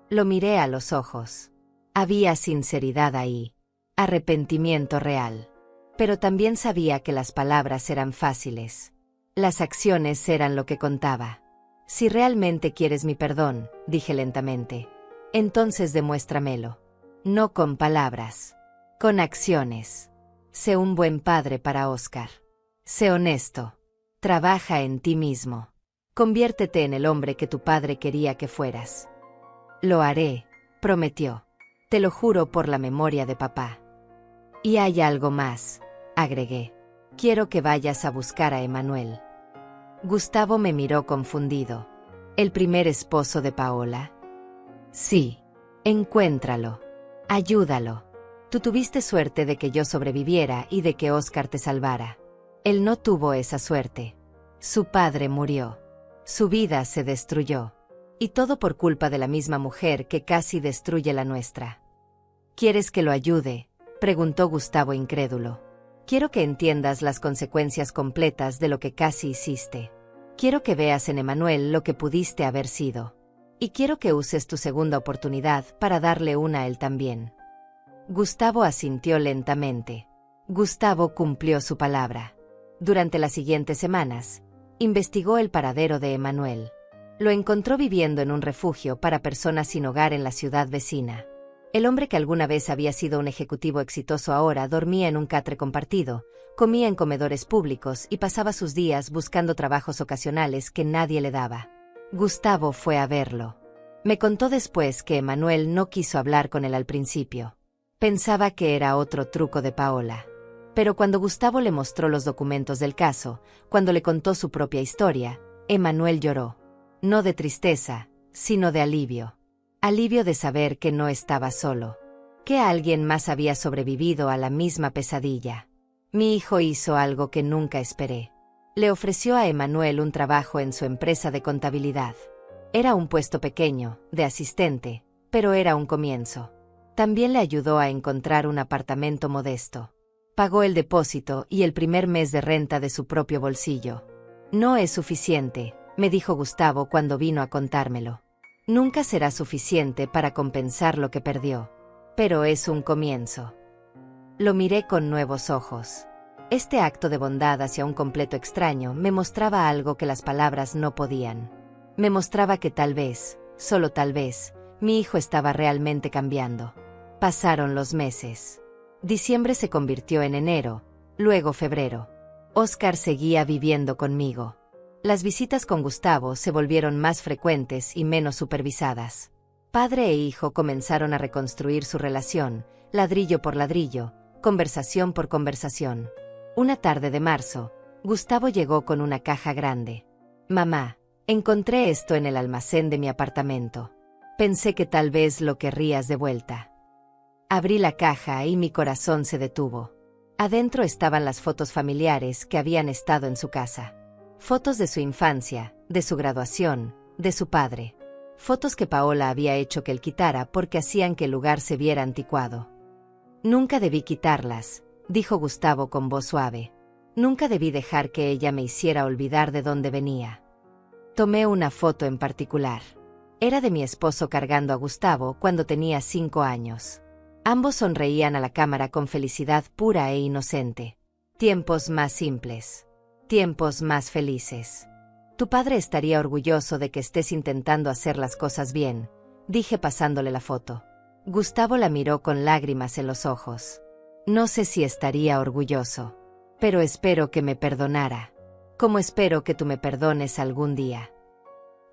Lo miré a los ojos. Había sinceridad ahí. Arrepentimiento real. Pero también sabía que las palabras eran fáciles. Las acciones eran lo que contaba. Si realmente quieres mi perdón, dije lentamente, entonces demuéstramelo. No con palabras. Con acciones. Sé un buen padre para Óscar. Sé honesto. Trabaja en ti mismo. Conviértete en el hombre que tu padre quería que fueras. Lo haré, prometió. Te lo juro por la memoria de papá. Y hay algo más, agregué. Quiero que vayas a buscar a Emanuel. Gustavo me miró confundido. ¿El primer esposo de Paola? Sí. Encuéntralo. Ayúdalo. Tú tuviste suerte de que yo sobreviviera y de que Óscar te salvara. Él no tuvo esa suerte. Su padre murió. Su vida se destruyó. Y todo por culpa de la misma mujer que casi destruye la nuestra. ¿Quieres que lo ayude?, preguntó Gustavo incrédulo. Quiero que entiendas las consecuencias completas de lo que casi hiciste. Quiero que veas en Emanuel lo que pudiste haber sido. Y quiero que uses tu segunda oportunidad para darle una a él también. Gustavo asintió lentamente. Gustavo cumplió su palabra. Durante las siguientes semanas, investigó el paradero de Emanuel. Lo encontró viviendo en un refugio para personas sin hogar en la ciudad vecina. El hombre que alguna vez había sido un ejecutivo exitoso ahora dormía en un catre compartido, comía en comedores públicos y pasaba sus días buscando trabajos ocasionales que nadie le daba. Gustavo fue a verlo. Me contó después que Emanuel no quiso hablar con él al principio. Pensaba que era otro truco de Paola. Pero cuando Gustavo le mostró los documentos del caso, cuando le contó su propia historia, Emanuel lloró. No de tristeza, sino de alivio. Alivio de saber que no estaba solo. Que alguien más había sobrevivido a la misma pesadilla. Mi hijo hizo algo que nunca esperé. Le ofreció a Emanuel un trabajo en su empresa de contabilidad. Era un puesto pequeño, de asistente, pero era un comienzo. También le ayudó a encontrar un apartamento modesto. Pagó el depósito y el primer mes de renta de su propio bolsillo. No es suficiente, me dijo Gustavo cuando vino a contármelo. Nunca será suficiente para compensar lo que perdió. Pero es un comienzo. Lo miré con nuevos ojos. Este acto de bondad hacia un completo extraño me mostraba algo que las palabras no podían. Me mostraba que tal vez, solo tal vez, mi hijo estaba realmente cambiando. Pasaron los meses. Diciembre se convirtió en enero, luego febrero. Óscar seguía viviendo conmigo. Las visitas con Gustavo se volvieron más frecuentes y menos supervisadas. Padre e hijo comenzaron a reconstruir su relación, ladrillo por ladrillo, conversación por conversación. Una tarde de marzo, Gustavo llegó con una caja grande. Mamá, encontré esto en el almacén de mi apartamento. Pensé que tal vez lo querrías de vuelta. Abrí la caja y mi corazón se detuvo. Adentro estaban las fotos familiares que habían estado en su casa. Fotos de su infancia, de su graduación, de su padre. Fotos que Paola había hecho que él quitara porque hacían que el lugar se viera anticuado. Nunca debí quitarlas, dijo Gustavo con voz suave. Nunca debí dejar que ella me hiciera olvidar de dónde venía. Tomé una foto en particular. Era de mi esposo cargando a Gustavo cuando tenía 5 años. Ambos sonreían a la cámara con felicidad pura e inocente. Tiempos más simples. Tiempos más felices. Tu padre estaría orgulloso de que estés intentando hacer las cosas bien, dije pasándole la foto. Gustavo la miró con lágrimas en los ojos. No sé si estaría orgulloso, pero espero que me perdonara, como espero que tú me perdones algún día.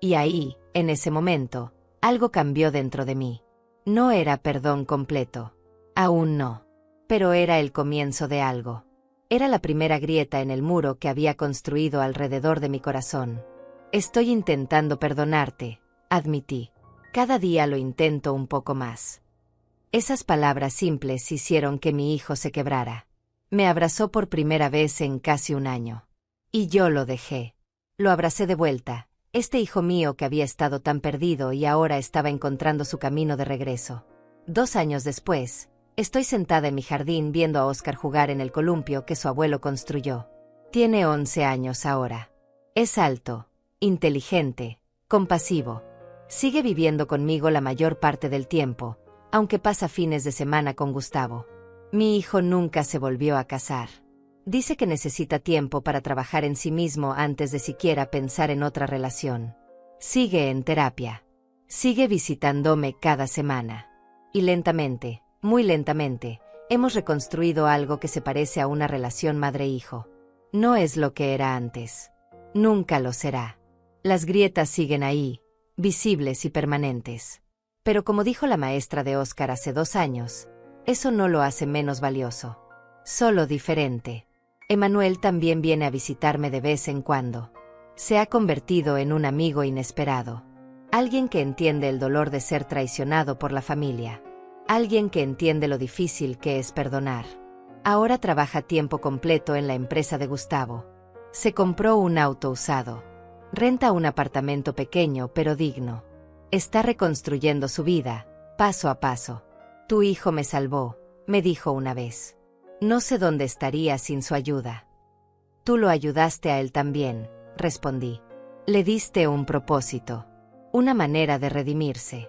Y ahí, en ese momento, algo cambió dentro de mí. No era perdón completo. Aún no. Pero era el comienzo de algo. Era la primera grieta en el muro que había construido alrededor de mi corazón. Estoy intentando perdonarte, admití. Cada día lo intento un poco más. Esas palabras simples hicieron que mi hijo se quebrara. Me abrazó por primera vez en casi un año. Y yo lo dejé. Lo abracé de vuelta, este hijo mío que había estado tan perdido y ahora estaba encontrando su camino de regreso. 2 años después, estoy sentada en mi jardín viendo a Óscar jugar en el columpio que su abuelo construyó. Tiene 11 años ahora. Es alto, inteligente, compasivo. Sigue viviendo conmigo la mayor parte del tiempo, aunque pasa fines de semana con Gustavo. Mi hijo nunca se volvió a casar. Dice que necesita tiempo para trabajar en sí mismo antes de siquiera pensar en otra relación. Sigue en terapia. Sigue visitándome cada semana. Y lentamente, muy lentamente, hemos reconstruido algo que se parece a una relación madre-hijo. No es lo que era antes. Nunca lo será. Las grietas siguen ahí, visibles y permanentes. Pero como dijo la maestra de Óscar hace 2 años, eso no lo hace menos valioso. Solo diferente. Emanuel también viene a visitarme de vez en cuando. Se ha convertido en un amigo inesperado. Alguien que entiende el dolor de ser traicionado por la familia. Alguien que entiende lo difícil que es perdonar. Ahora trabaja tiempo completo en la empresa de Gustavo. Se compró un auto usado. Renta un apartamento pequeño pero digno. Está reconstruyendo su vida, paso a paso. Tu hijo me salvó, me dijo una vez. No sé dónde estaría sin su ayuda. Tú lo ayudaste a él también, respondí. Le diste un propósito, una manera de redimirse.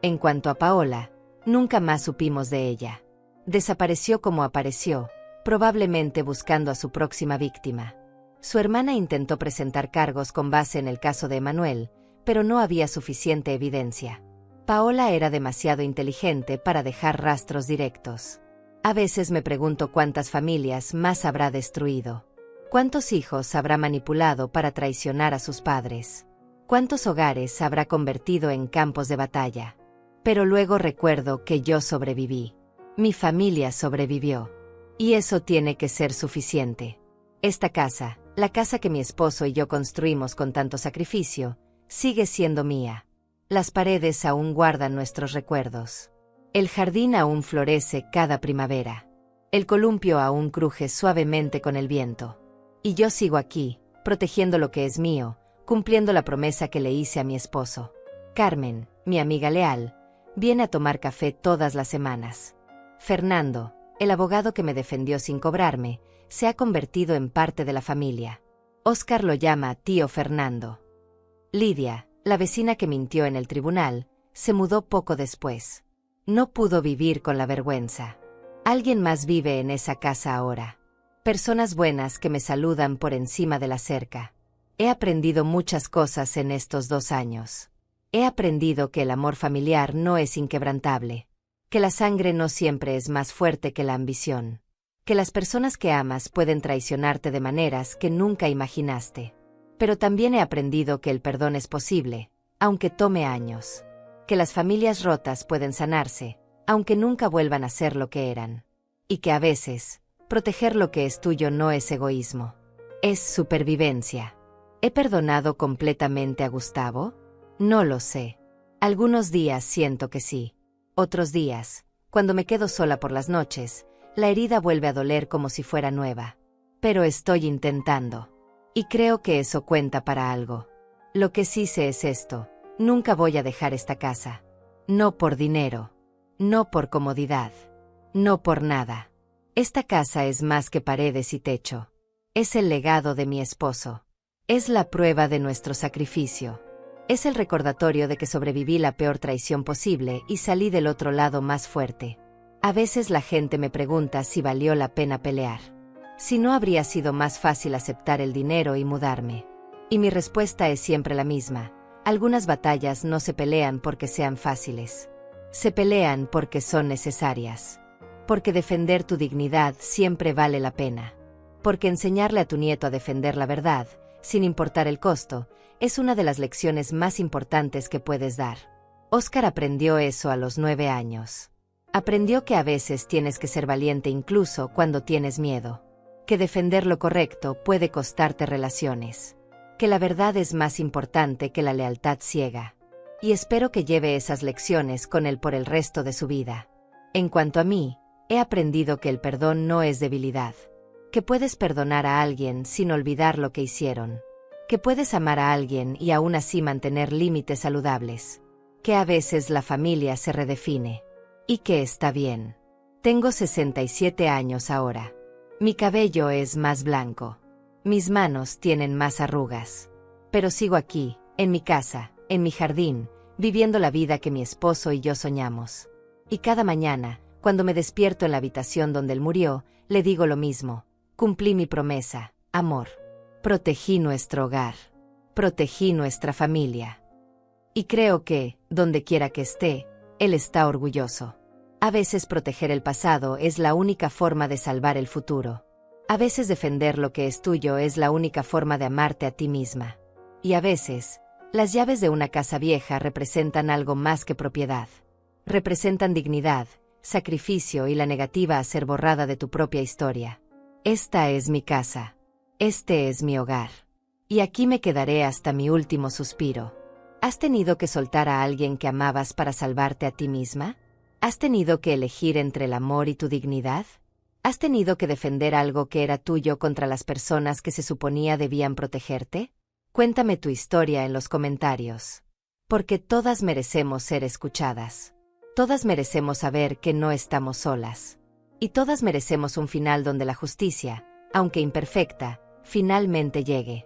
En cuanto a Paola, nunca más supimos de ella. Desapareció como apareció, probablemente buscando a su próxima víctima. Su hermana intentó presentar cargos con base en el caso de Emanuel, pero no había suficiente evidencia. Paola era demasiado inteligente para dejar rastros directos. A veces me pregunto cuántas familias más habrá destruido. ¿Cuántos hijos habrá manipulado para traicionar a sus padres? ¿Cuántos hogares habrá convertido en campos de batalla? Pero luego recuerdo que yo sobreviví. Mi familia sobrevivió. Y eso tiene que ser suficiente. Esta casa, la casa que mi esposo y yo construimos con tanto sacrificio, sigue siendo mía. Las paredes aún guardan nuestros recuerdos. El jardín aún florece cada primavera. El columpio aún cruje suavemente con el viento. Y yo sigo aquí, protegiendo lo que es mío, cumpliendo la promesa que le hice a mi esposo. Carmen, mi amiga leal, viene a tomar café todas las semanas. Fernando, el abogado que me defendió sin cobrarme, se ha convertido en parte de la familia. Óscar lo llama tío Fernando. Lidia, la vecina que mintió en el tribunal, se mudó poco después. No pudo vivir con la vergüenza. Alguien más vive en esa casa ahora. Personas buenas que me saludan por encima de la cerca. He aprendido muchas cosas en estos 2 años. He aprendido que el amor familiar no es inquebrantable. Que la sangre no siempre es más fuerte que la ambición. Que las personas que amas pueden traicionarte de maneras que nunca imaginaste. Pero también he aprendido que el perdón es posible, aunque tome años. Que las familias rotas pueden sanarse, aunque nunca vuelvan a ser lo que eran. Y que a veces, proteger lo que es tuyo no es egoísmo. Es supervivencia. ¿He perdonado completamente a Gustavo? No lo sé. Algunos días siento que sí. Otros días, cuando me quedo sola por las noches, la herida vuelve a doler como si fuera nueva. Pero estoy intentando. Y creo que eso cuenta para algo. Lo que sí sé es esto. Nunca voy a dejar esta casa. No por dinero. No por comodidad. No por nada. Esta casa es más que paredes y techo. Es el legado de mi esposo. Es la prueba de nuestro sacrificio. Es el recordatorio de que sobreviví la peor traición posible y salí del otro lado más fuerte. A veces la gente me pregunta si valió la pena pelear. Si no habría sido más fácil aceptar el dinero y mudarme. Y mi respuesta es siempre la misma. Algunas batallas no se pelean porque sean fáciles. Se pelean porque son necesarias. Porque defender tu dignidad siempre vale la pena. Porque enseñarle a tu nieto a defender la verdad, sin importar el costo, es una de las lecciones más importantes que puedes dar. Oscar aprendió eso a los 9 años. Aprendió que a veces tienes que ser valiente incluso cuando tienes miedo. Que defender lo correcto puede costarte relaciones. Que la verdad es más importante que la lealtad ciega. Y espero que lleve esas lecciones con él por el resto de su vida. En cuanto a mí, he aprendido que el perdón no es debilidad. Que puedes perdonar a alguien sin olvidar lo que hicieron. Que puedes amar a alguien y aún así mantener límites saludables. Que a veces la familia se redefine. Y que está bien. Tengo 67 años ahora. Mi cabello es más blanco. Mis manos tienen más arrugas. Pero sigo aquí, en mi casa, en mi jardín, viviendo la vida que mi esposo y yo soñamos. Y cada mañana, cuando me despierto en la habitación donde él murió, le digo lo mismo. Cumplí mi promesa, amor. Protegí nuestro hogar. Protegí nuestra familia. Y creo que, donde quiera que esté, él está orgulloso. A veces proteger el pasado es la única forma de salvar el futuro. A veces defender lo que es tuyo es la única forma de amarte a ti misma. Y a veces, las llaves de una casa vieja representan algo más que propiedad. Representan dignidad, sacrificio y la negativa a ser borrada de tu propia historia. Esta es mi casa. Este es mi hogar. Y aquí me quedaré hasta mi último suspiro. ¿Has tenido que soltar a alguien que amabas para salvarte a ti misma? ¿Has tenido que elegir entre el amor y tu dignidad? ¿Has tenido que defender algo que era tuyo contra las personas que se suponía debían protegerte? Cuéntame tu historia en los comentarios. Porque todas merecemos ser escuchadas. Todas merecemos saber que no estamos solas. Y todas merecemos un final donde la justicia, aunque imperfecta, finalmente llegue.